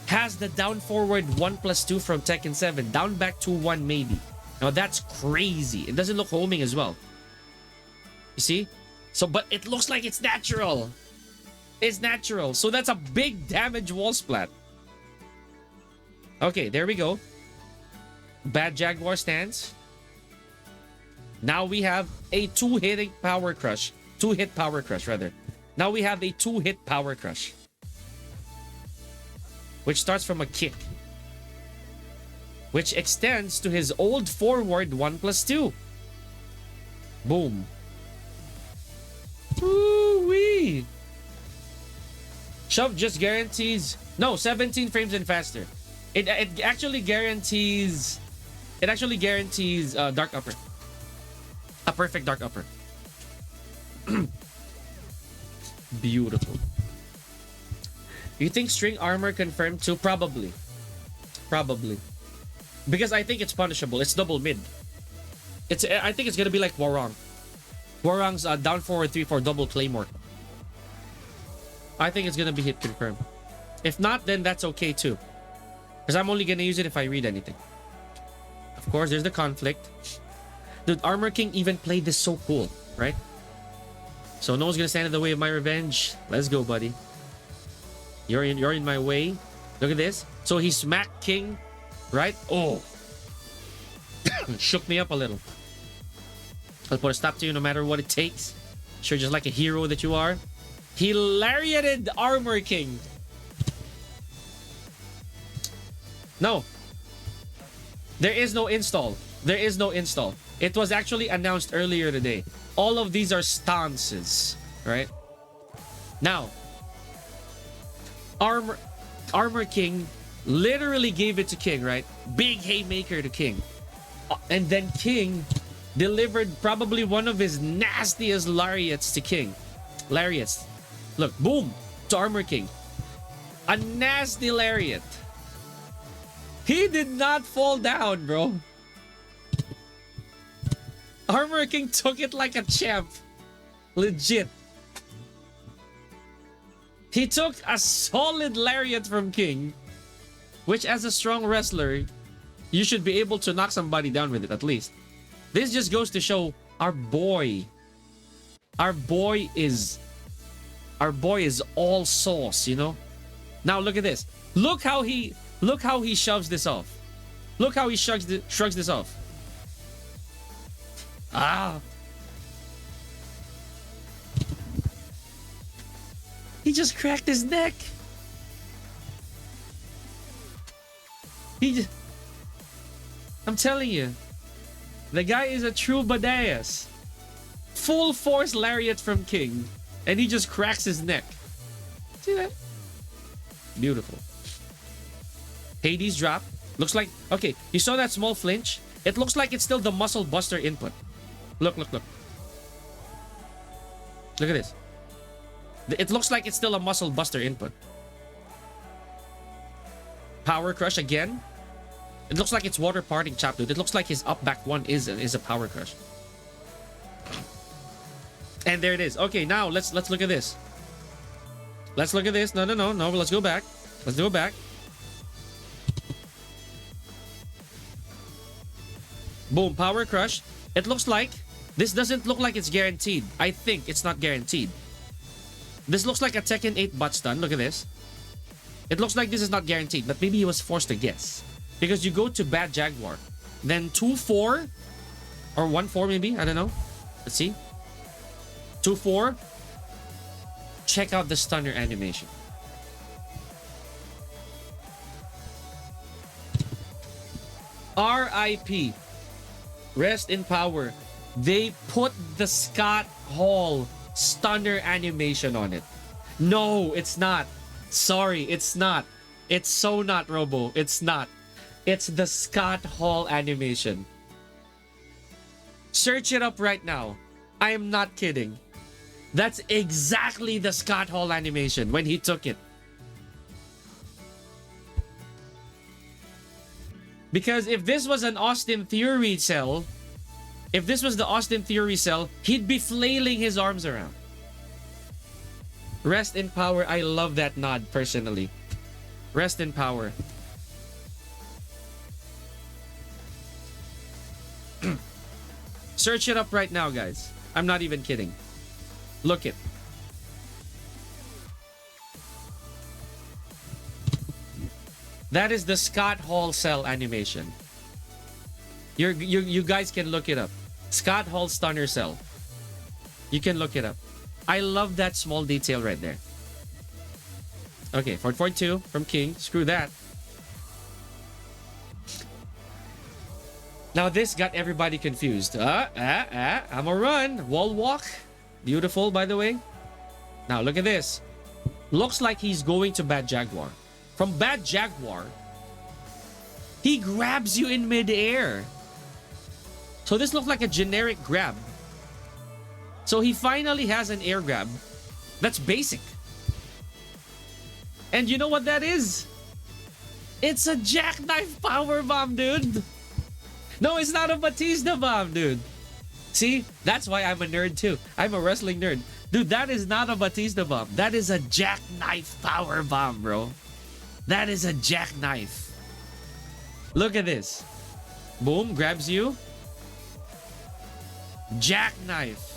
has the down forward 1+2 from Tekken 7. Down back 2-1 maybe. Now that's crazy. It doesn't look homing as well. You see? So, but it looks like it's natural. It's natural. So that's a big damage wall splat. Okay, there we go. Bad Jaguar stance. Now we have a two-hit power crush. Two-hit power crush, rather. Now we have a two-hit power crush, which starts from a kick, which extends to his old forward 1+2. Boom. Woo-wee. Shove just guarantees... No, 17 frames and faster. It actually guarantees... It actually guarantees dark upper. A perfect dark upper. Beautiful. You think string armor confirmed too? Probably. Probably. Because I think it's punishable. It's double mid. I think it's gonna be like Warong. Warong's down forward 3-4 double claymore. I think it's gonna be hit confirmed. If not, then that's okay too. Because I'm only gonna use it if I read anything. Of course, there's the conflict. Dude, Armor King even played this so cool, right? So no one's gonna stand in the way of my revenge. Let's go, buddy. You're in my way. Look at this. So he smacked King, right? Oh. Shook me up a little. I'll put a stop to you no matter what it takes. Sure, just like a hero that you are. He lariated Armor King. No. There is no install. There is no install. It was actually announced earlier today. All of these are stances, right? Now, Armor King literally gave it to King, right? Big haymaker to King. And then King delivered probably one of his nastiest lariats to King. Lariats. Look, boom, to Armor King. A nasty lariat. He did not fall down, bro. Armor King took it like a champ. Legit. He took a solid lariat from King, which as a strong wrestler, you should be able to knock somebody down with it at least. This just goes to show our boy is all sauce, you know? Now look at this. Look how he shoves this off. Look how he shrugs this off. Ah. He just cracked his neck. I'm telling you, the guy is a true badass. Full force lariat from King, and he just cracks his neck. See that? Beautiful. Hades drop. Looks like, okay, you saw that small flinch? It looks like it's still the muscle buster input. Look, look, look. Look at this. It looks like it's still a muscle buster input. Power crush again. It looks like it's water parting chop, dude. It looks like his up back one is a power crush. And there it is. Okay, now let's look at this. Let's look at this. No. Let's go back. Let's go back. Boom, power crush. It looks like this doesn't look like it's guaranteed. I think it's not guaranteed. This looks like a Tekken 8 butt stun. Look at this. It looks like this is not guaranteed, but maybe he was forced to guess. Because you go to Bad Jaguar. Then 2-4 or 1-4 maybe. I don't know. Let's see. 2-4. Check out the stunner animation. RIP. Rest in power. They put the Scott Hall stunner animation on it. No, it's not. Sorry, it's not. It's so not, Robo. It's not. It's the Scott Hall animation. Search it up right now. I am not kidding. That's exactly the Scott Hall animation when he took it. Because if this was an Austin Theory cell, if this was the Austin Theory cell, he'd be flailing his arms around. Rest in power. I love that nod personally. Rest in power. Search it up right now, guys. I'm not even kidding. Look it. That is the Scott Hall cell animation. You guys can look it up. Scott Hall stunner cell. You can look it up. I love that small detail right there. Okay, 442 from King. Screw that. Now this got everybody confused. I'm a run. Wall walk. Beautiful, by the way. Now look at this. Looks like he's going to Bad Jaguar. From Bad Jaguar, he grabs you in midair. So this looks like a generic grab. So he finally has an air grab. That's basic. And you know what that is? It's a jackknife power bomb, dude. No, it's not a Batista bomb, dude. See? That's why I'm a nerd too. I'm a wrestling nerd. Dude, that is not a Batista bomb. That is a jackknife power bomb, bro. That is a jackknife. Look at this. Boom, grabs you. Jackknife.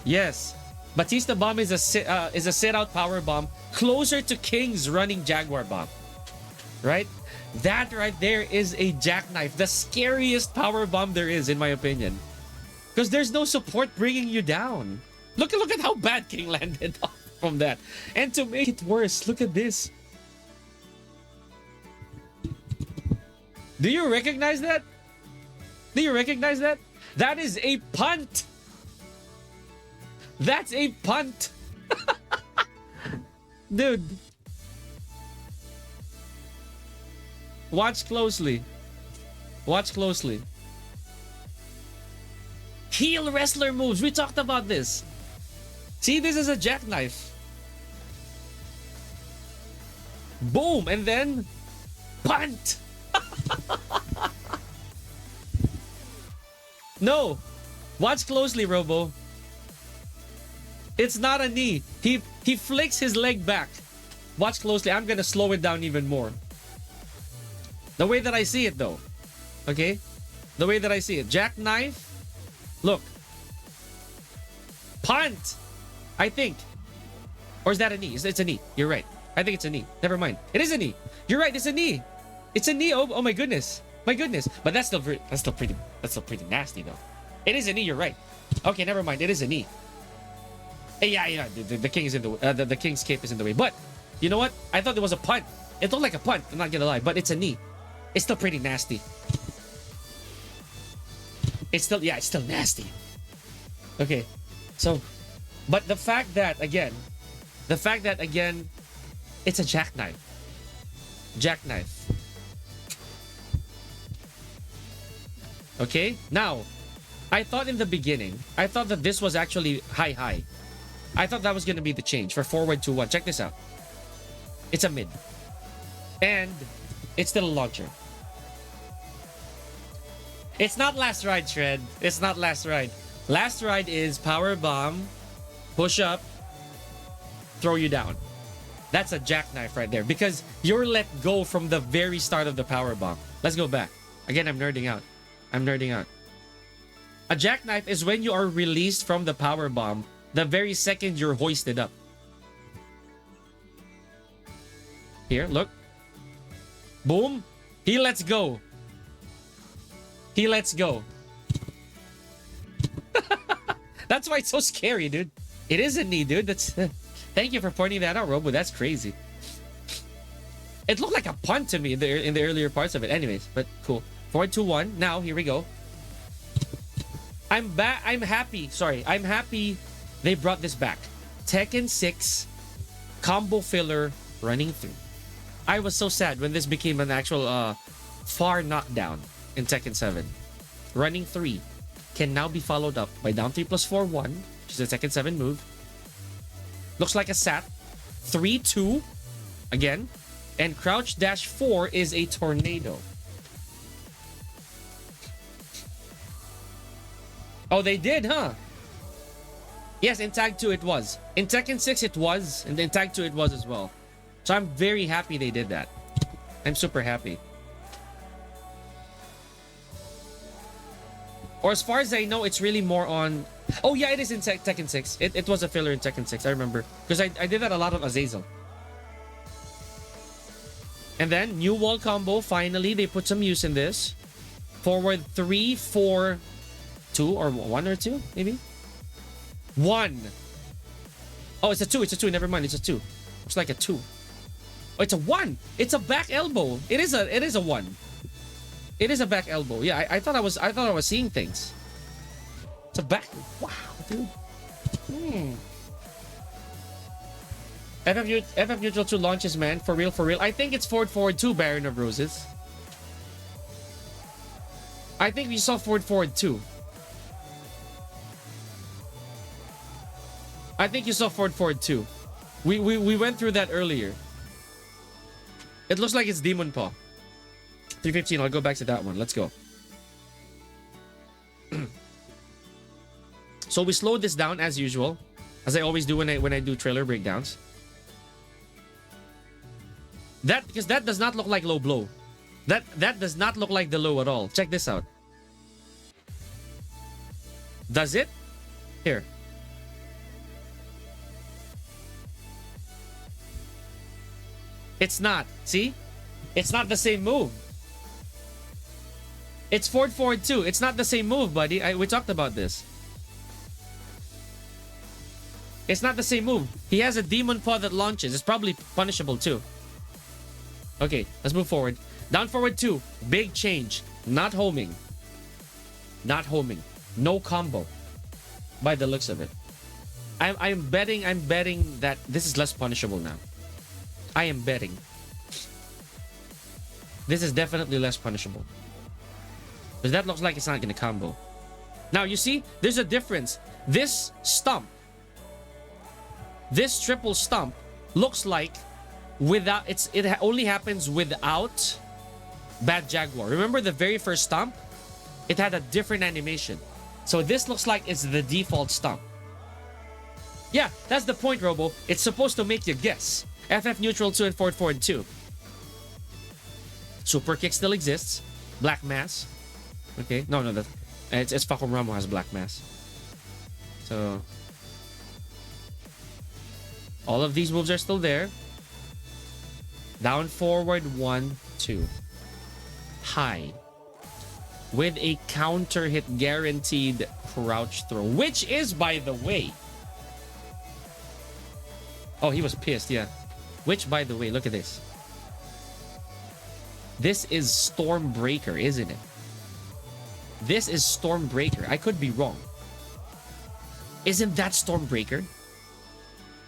Yes. Batista bomb is a sit-out power bomb closer to King's running Jaguar bomb. Right? That right there is a jackknife. The scariest power bomb there is, in my opinion. Because there's no support bringing you down. Look at how bad King landed from that. And to make it worse, look at this. Do you recognize that? Do you recognize that? That is a punt. That's a punt. Dude. Watch closely. Watch closely. Heel wrestler moves. We talked about this. See, this is a jackknife. Boom. And then punt. No. Watch closely, Robo. It's not a knee. He flicks his leg back. Watch closely. I'm gonna slow it down even more. The way that I see it, though. Okay? The way that I see it. Jackknife. Look. Punt. I think. Or is that a knee? It's a knee. You're right. I think it's a knee. Never mind. It is a knee. You're right. It's a knee. It's a knee. Oh my goodness. My goodness. But that's still pretty nasty, though. It is a knee. You're right. Okay, never mind. It is a knee. Yeah. The king is in the king's cape is in the way. But you know what? I thought it was a punt. It looked like a punt. I'm not gonna lie, but it's a knee. It's still pretty nasty. It's still nasty. Okay, so, but the fact that again, it's a jackknife. Okay, now, I thought in the beginning, I thought that this was actually high high. I thought that was going to be the change for forward 2-1. Check this out. It's a mid. And it's still a launcher. It's not last ride, Shred. It's not last ride. Last ride is power bomb, push up, throw you down. That's a jackknife right there because you're let go from the very start of the power bomb. Let's go back. Again, I'm nerding out. I'm nerding out. A jackknife is when you are released from the power bomb the very second you're hoisted up. Here, look. Boom. He lets go. He lets go. That's why it's so scary, dude. It isn't me, dude. That's... Thank you for pointing that out, Robo. That's crazy. It looked like a punt to me in the earlier parts of it. Anyways, but cool. 4-2-1. Now, here we go. I'm happy. Sorry. I'm happy they brought this back. Tekken 6 combo filler running through. I was so sad when this became an actual far knockdown in Tekken 7. Running 3 can now be followed up by down 3 plus 4-1, which is a Tekken 7 move. Looks like a sat. 3-2 again. And crouch dash 4 is a tornado. Oh, they did, huh? Yes, in Tag 2 it was. In Tekken 6 it was. And in Tag 2 it was as well. So I'm very happy they did that. I'm super happy. Or as far as I know, it's really more on... Oh yeah, it is in Tekken 6. It was a filler in Tekken 6, I remember. Because I did that a lot of Azazel. And then, new wall combo. Finally, they put some use in this. Forward 3, 4, 2, or 1 or 2, maybe? 1. Oh, it's a 2. It's a 2. Never mind. It's a 2. Looks like a 2. Oh, it's a 1. It's a back elbow. It is a 1. It is a back elbow. Yeah, I thought I was seeing things. It's a back. Wow, dude. FF neutral 2 launches, man. For real, for real. I think it's forward 2, Baron of Roses. I think we saw forward 2. I think you saw forward 2. We went through that earlier. It looks like it's Demon Paw. 315. I'll go back to that one. Let's go. So we slowed this down as usual, as I always do when I do trailer breakdowns. Because that does not look like low blow. That does not look like the low at all. Check this out. Does it? Here. It's not. See? It's not the same move. It's forward 2. It's not the same move, buddy. We talked about this. It's not the same move. He has a demon paw that launches. It's probably punishable too. Okay, let's move forward. Down forward 2. Big change. Not homing. Not homing. No combo. By the looks of it. I'm betting that this is less punishable now. I am betting. This is definitely less punishable. Because that looks like it's not going to combo. Now, you see, there's a difference. This stump, this triple stump, looks like without it only happens without Bad Jaguar. Remember the very first stump? It had a different animation. So this looks like it's the default stump. Yeah, that's the point, Robo. It's supposed to make you guess. FF neutral 2 and forward 2. Super kick still exists. Black mass. Okay, no, it's Facom Ramo has black mass. So all of these moves are still there. Down forward 1, 2. High. With a counter hit guaranteed crouch throw. Which is, by the way... Oh, he was pissed, yeah. Which, by the way, look at this. This is Stormbreaker, isn't it? This is Stormbreaker. I could be wrong. Isn't that Stormbreaker?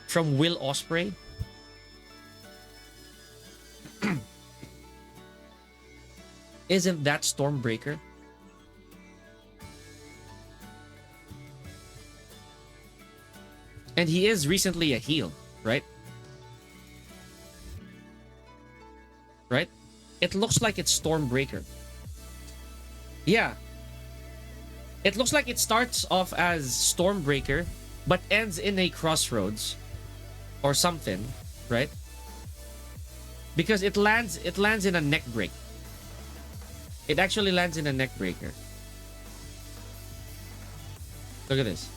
From Will Ospreay? Isn't that Stormbreaker? And he is recently a heel, right? Right? It looks like it's Stormbreaker. Yeah. It looks like it starts off as Stormbreaker, but ends in a crossroads or something, right? Because it lands in a neck break. It actually lands in a neck breaker. Look at this.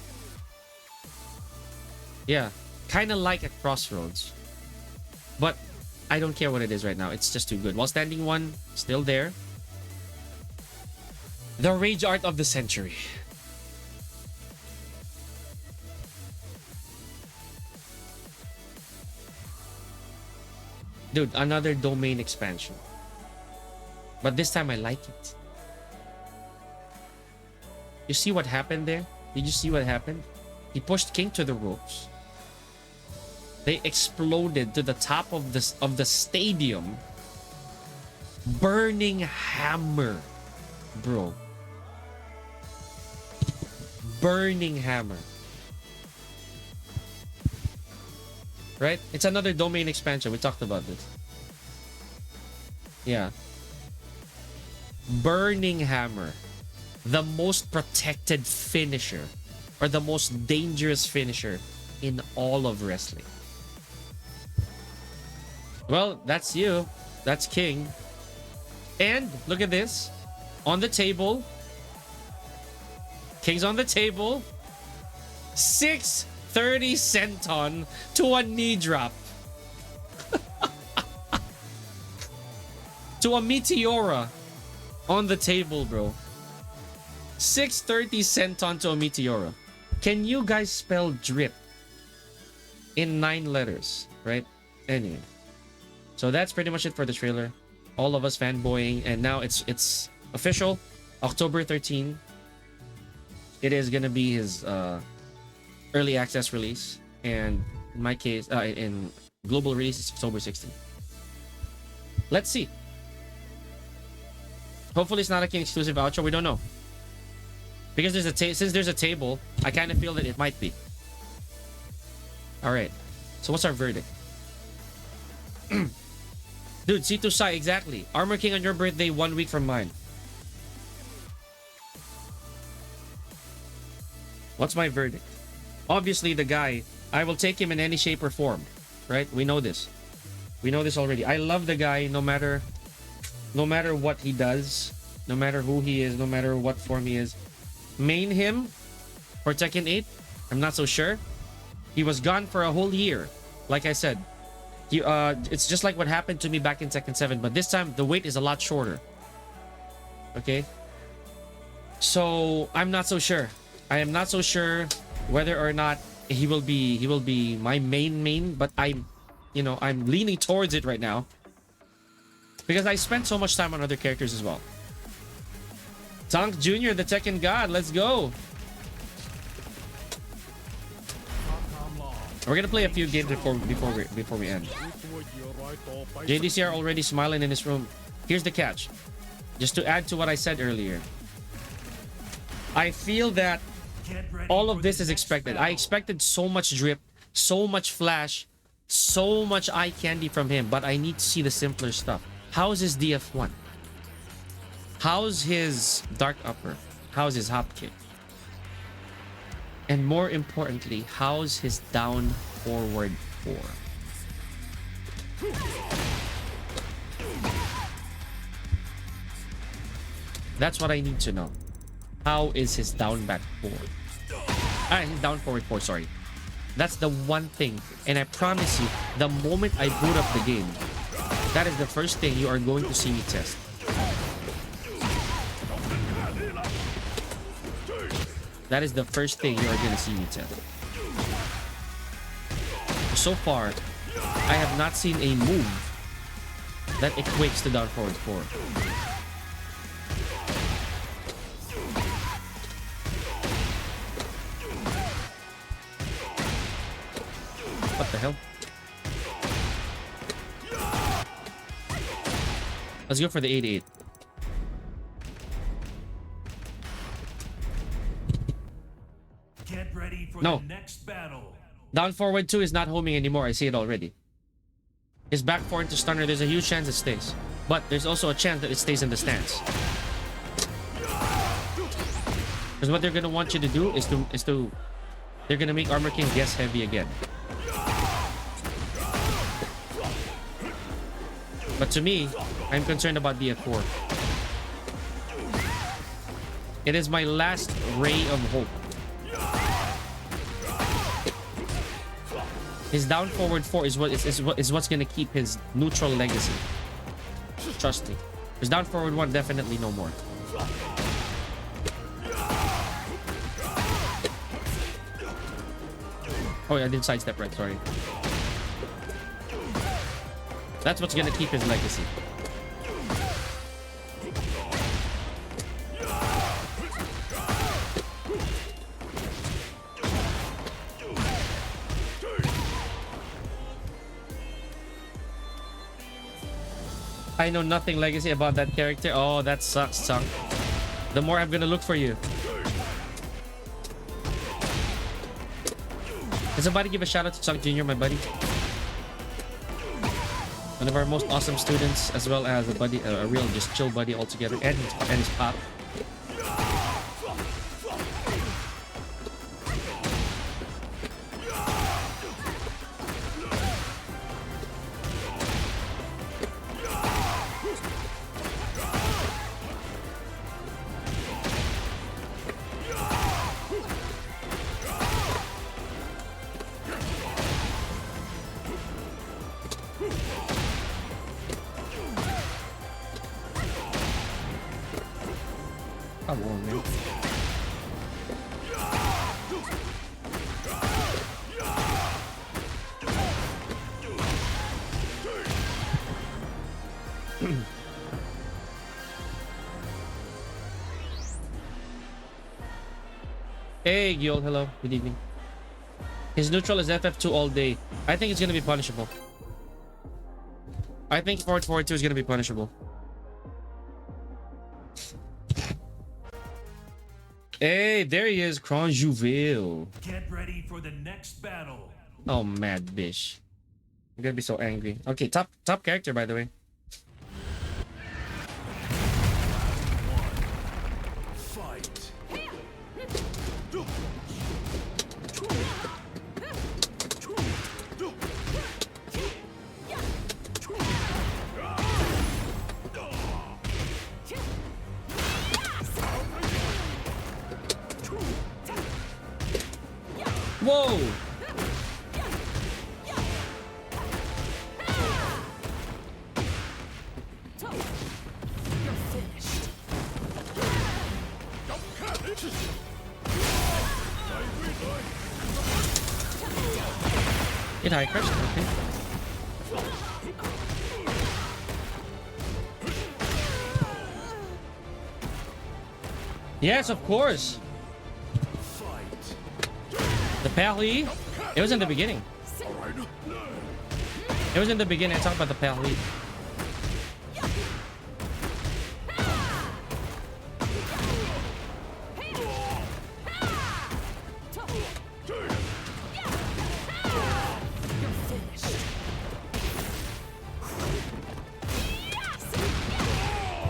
Yeah, kind of like a crossroads. But I don't care what it is right now. It's just too good. While standing one, still there. The rage art of the century. Dude, another domain expansion. But this time I like it. You see what happened there? Did you see what happened? He pushed King to the ropes. They exploded to the top of the stadium. Burning hammer, bro. Burning hammer. Right? It's another domain expansion. We talked about this. Yeah. Burning hammer. The most protected finisher. Or the most dangerous finisher in all of wrestling. Well, that's you. That's King. And look at this. On the table. King's on the table. 630 senton to a knee drop. To a Meteora on the table, bro. 630 senton to a Meteora. Can you guys spell drip in 9 letters, right? Anyway. So that's pretty much it for the trailer. All of us fanboying, and now it's official. October 13. It is gonna be his early access release, and in my case, in global release, it's October 16. Let's see. Hopefully, it's not a King exclusive outro. We don't know, because since there's a table, I kind of feel that it might be. All right. So what's our verdict? Dude, C2 Sai, exactly. Armor King on your birthday, 1 week from mine. What's my verdict? Obviously, the guy, I will take him in any shape or form. Right? We know this. We know this already. I love the guy no matter what he does, no matter who he is, no matter what form he is. Main him for Tekken 8, I'm not so sure. He was gone for a whole year. Like I said. It's just like what happened to me back in Tekken 7, but this time the wait is a lot shorter. Okay? So I'm not so sure. I am not so sure whether or not he will be my main, but I'm leaning towards it right now. Because I spent so much time on other characters as well. Tonk Jr., the Tekken God, let's go. We're gonna play a few games before we end. JDCR already smiling in his room. Here's the catch. Just to add to what I said earlier. I feel that all of this is expected. I expected so much drip, so much flash, so much eye candy from him, but I need to see the simpler stuff. How's his DF1? How's his dark upper? How's his hop kick? And more importantly, how's his down forward 4? That's what I need to know. How is his down back 4? His down forward 4, sorry. That's the one thing. And I promise you, the moment I boot up the game, that is the first thing you are going to see me test. That is the first thing you are going to see me test. So far, I have not seen a move that equates to down forward 4. What the hell? Let's go for the 8-8. Get ready for No. the next battle. Down forward 2 is not homing anymore. I see it already. His back 4 into stunner. There's a huge chance it stays. But there's also a chance that it stays in the stance. Because what they're going to want you to do is to... They're going to make Armor King guess heavy again. But to me, I'm concerned about the F4. It is my last ray of hope. His down forward 4 is what's gonna keep his neutral legacy. Trust me. His down forward 1 definitely no more. Oh yeah, I didn't sidestep right, sorry. That's what's gonna keep his legacy. I know nothing legacy about that character. Oh, that sucks, Chunk. The more I'm gonna look for you. Can somebody give a shout out to Chunk Jr., my buddy? One of our most awesome students, as well as a buddy, a real just chill buddy altogether, and his pop. Come on, man. Hey, Gil. Hello. Good evening. His neutral is FF2 all day. I think it's going to be punishable. I think forward 2 is going to be punishable. Hey, there he is, Cronjuville. Get ready for the next battle. Oh, mad bish. I'm gonna be so angry. Okay, top character, by the way. Fight. Whoa! It high crushed, okay. Yes, of course. The Pali. It was in the beginning. It was in the beginning. I talked about the Pali.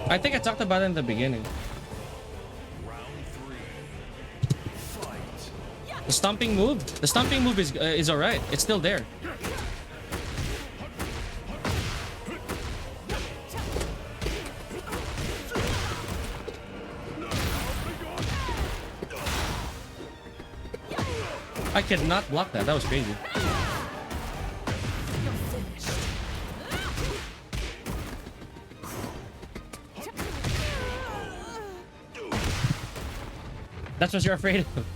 I think I talked about it in the beginning. The stomping move? The stomping move is alright. It's still there. I could not block that. That was crazy. That's what you're afraid of.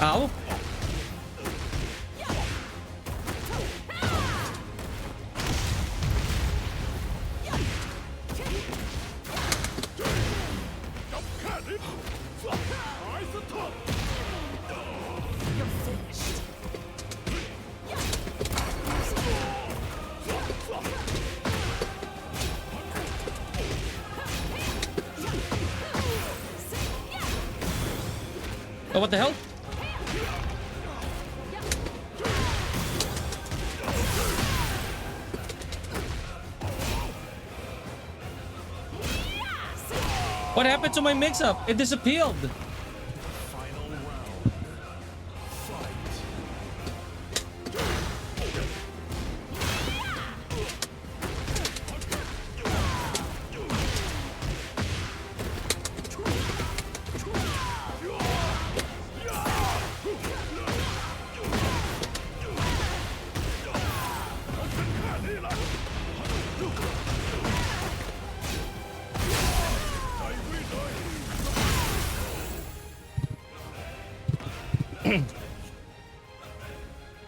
Ow. Oh, what the hell? What happened to my mix-up? It disappeared. Final round. Fight.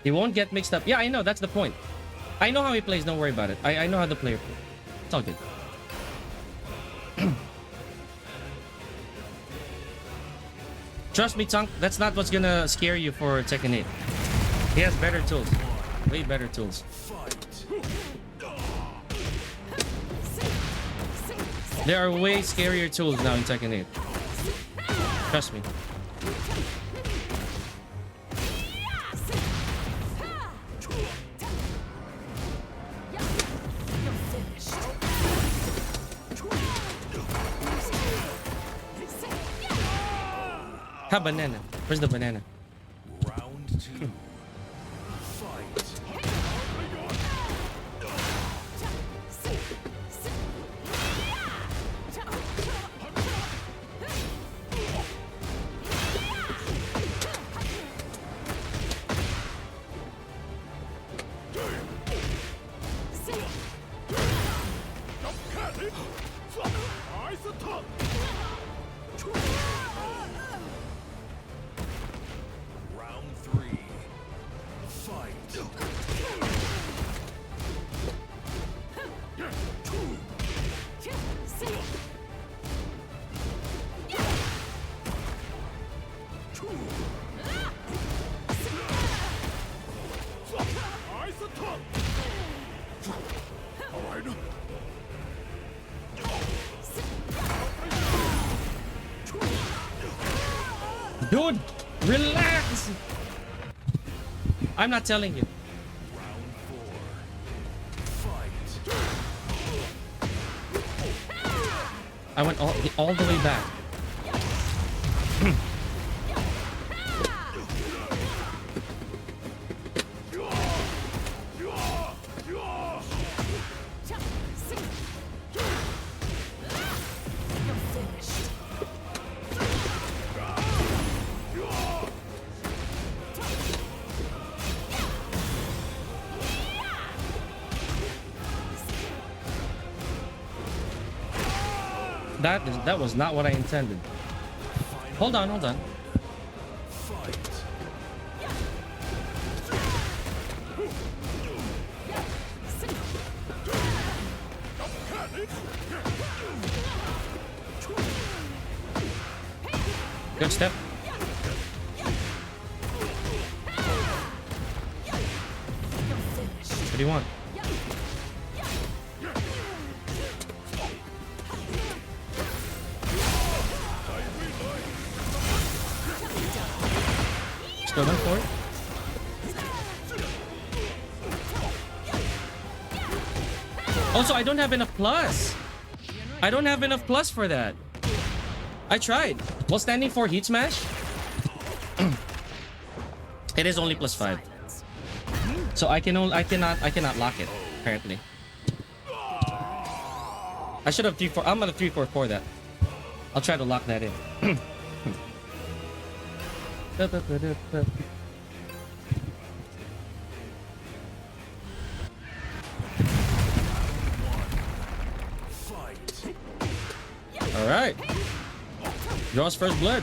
He won't get mixed up. Yeah, I know. That's the point. I know how he plays. Don't worry about it. I know how the player plays. It's all good. Trust me, Tunk. That's not what's gonna scare you for Tekken 8. He has better tools. Way better tools. There are way scarier tools now in Tekken 8. Trust me. Ha, banana. Where's the banana? Round 2. Fight. Round 3. Fight. Dude, relax. I'm not telling you. Round 4. Fight. I went all the way back. That was not what I intended. Hold on. Fight. Good step. What do you want? Still done for it? Also, I don't have enough plus. I don't have enough plus for that. I tried. While standing for heat smash, it is only +5. So I cannot lock it, apparently. I should have 3-4. I'm gonna 3-4-4 that. I'll try to lock that in. All right. Draws first blood.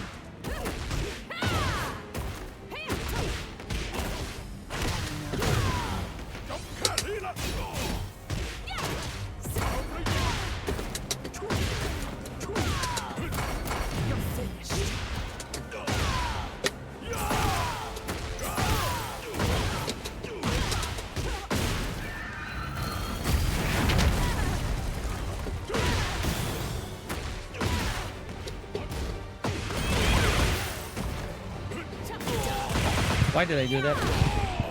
Why did I do that?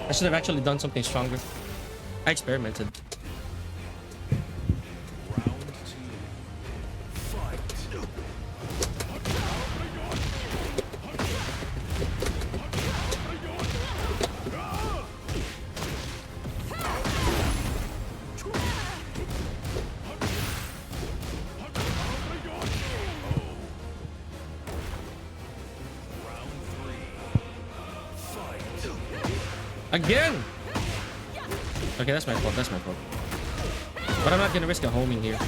I should have actually done something stronger. I experimented. Round two. Fight. Round three. Fight. Again! Okay, that's my fault. That's my fault. But I'm not gonna risk a homing here.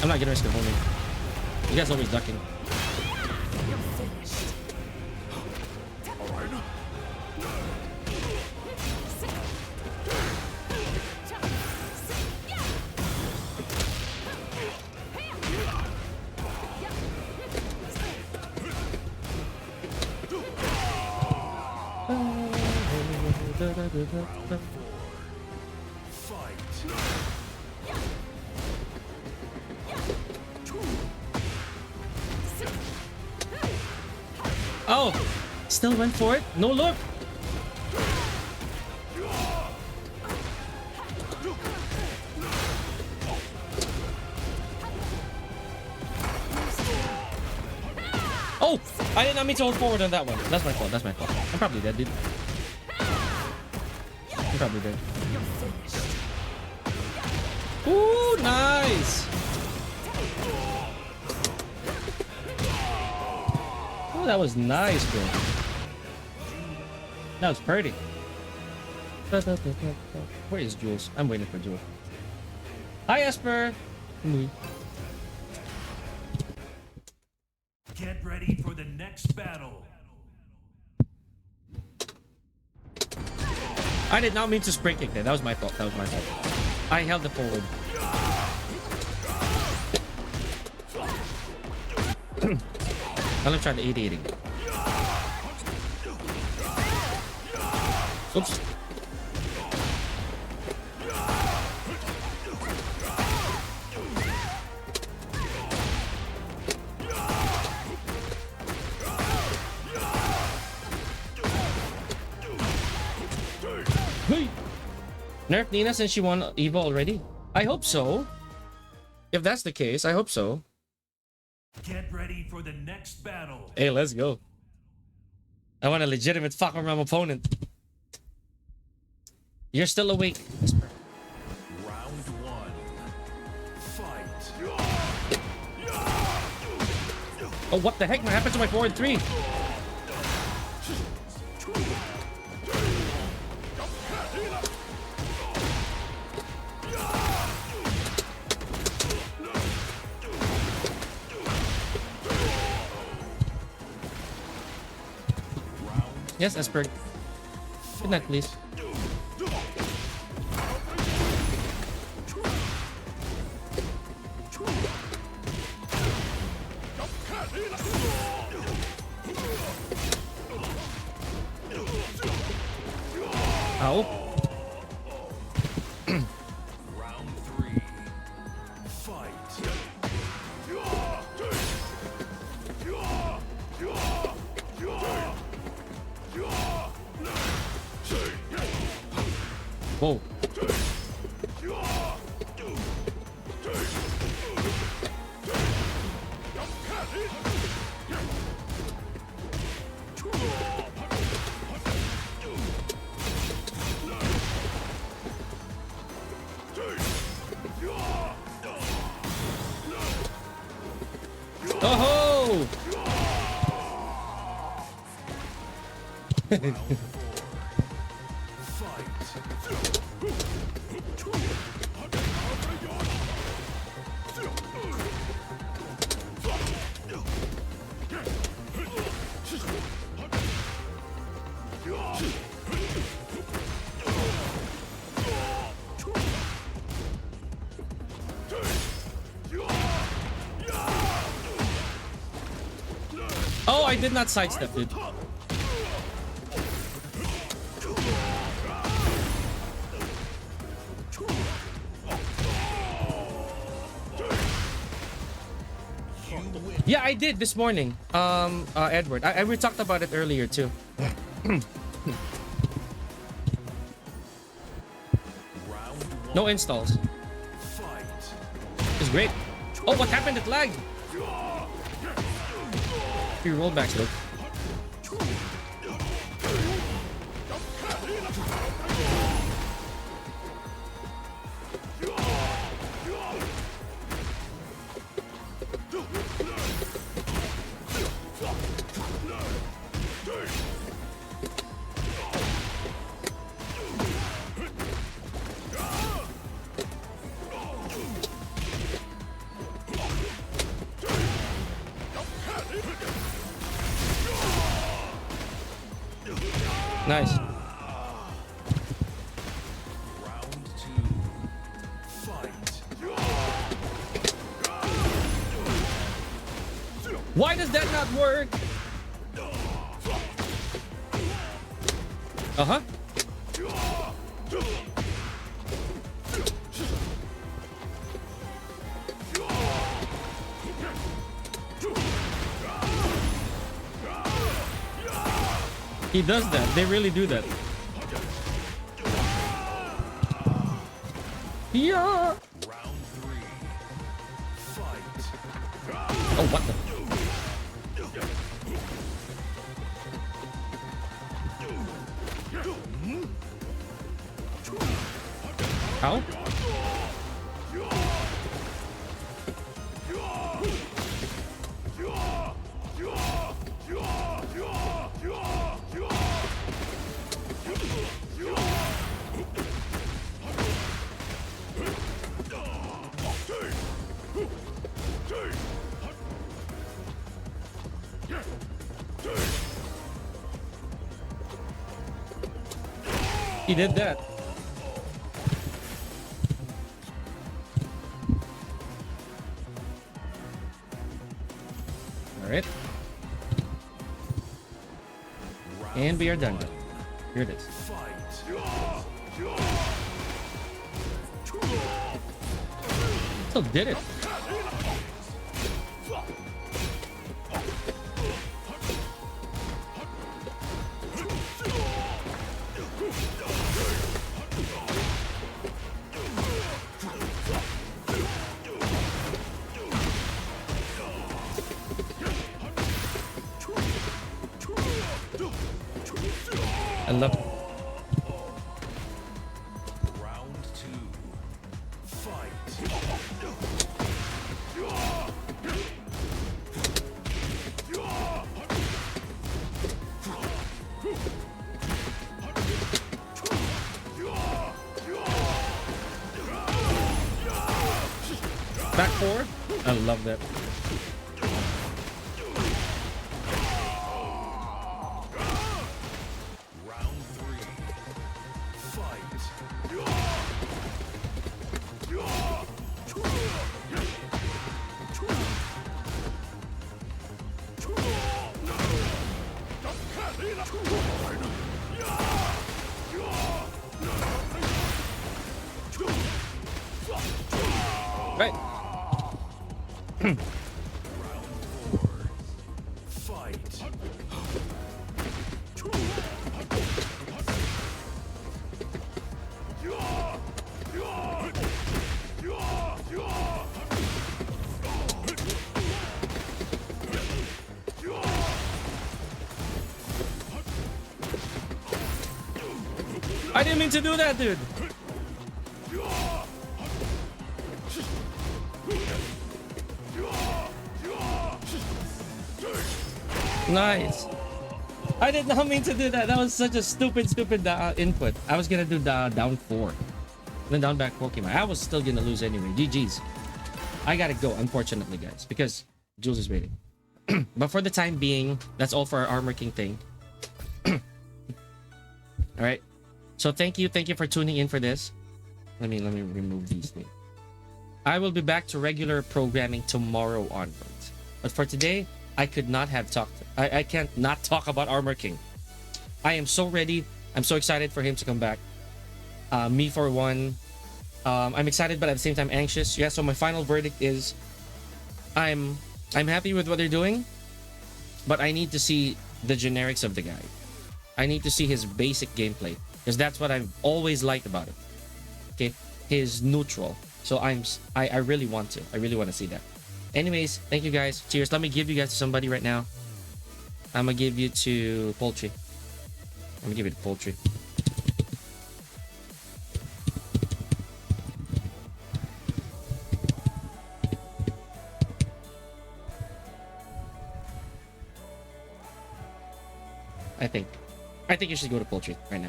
I'm not gonna risk a homing. You guys always ducking. Fight. Oh! Still went for it? No look! Oh! I did not mean to hold forward on that one. That's my fault. That's my fault. I'm probably dead, dude. I'm probably dead. Ooh, nice! Oh, that was nice, bro. That was pretty. Where is Jules? I'm waiting for Jules. Hi, Esper! Get ready for the next battle. I did not mean to spring kick there. That was my fault. That was my fault. I held it forward. I'm gonna try the 80-80. Oops. Hey. Nerf Nina since she won Evo already? I hope so. If that's the case, I hope so. Get ready for the next battle. Hey, let's go. I want a legitimate fuck around opponent. You're still awake. Round one. Fight. Oh, what the heck? What happened to my forward 3? Yes, Esper. Good night, please. Ow. Round three. Fight. Whoa. Oh-ho! Oh, I did not sidestep, dude. Yeah, I did this morning. Edward. We talked about it earlier too. No installs. It's great. Oh, what happened? It lagged. 3 rollbacks though. Nice. Why does that not work? Uh-huh. He does that. They really do that. Yeah. Oh, what the? How? He did that. All right. And we are done. Here it is. Still did it. I love it. Round 2. Fight. Back forward. I love that. Right. I didn't mean to do that, dude. Nice. I did not mean to do that. That was such a stupid input. I was gonna do down 4. Then down back Pokemon. I was still gonna lose anyway. GG's. I gotta go, unfortunately, guys, because Jules is waiting. But for the time being, that's all for our Armor King thing. Alright. So thank you for tuning in for this. Let me remove these things. I will be back to regular programming tomorrow onwards. But for today, I could not have talked. I can't not talk about Armor King. I am so ready. I'm so excited for him to come back. Me for one. I'm excited, but at the same time anxious. Yeah. So my final verdict is, I'm happy with what they're doing, but I need to see the generics of the guy. I need to see his basic gameplay because that's what I've always liked about it. Okay, his neutral. So I really want to. I really want to see that. Anyways, thank you guys. Cheers. Let me give you guys to somebody right now. I'm gonna give you to Poultry. I'm gonna give you to Poultry. I think you should go to Poultry right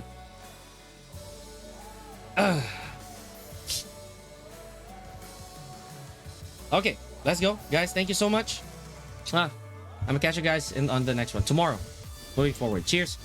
now. Okay, let's go, guys. Thank you so much. I'm gonna catch you guys on the next one tomorrow. Moving forward. Cheers.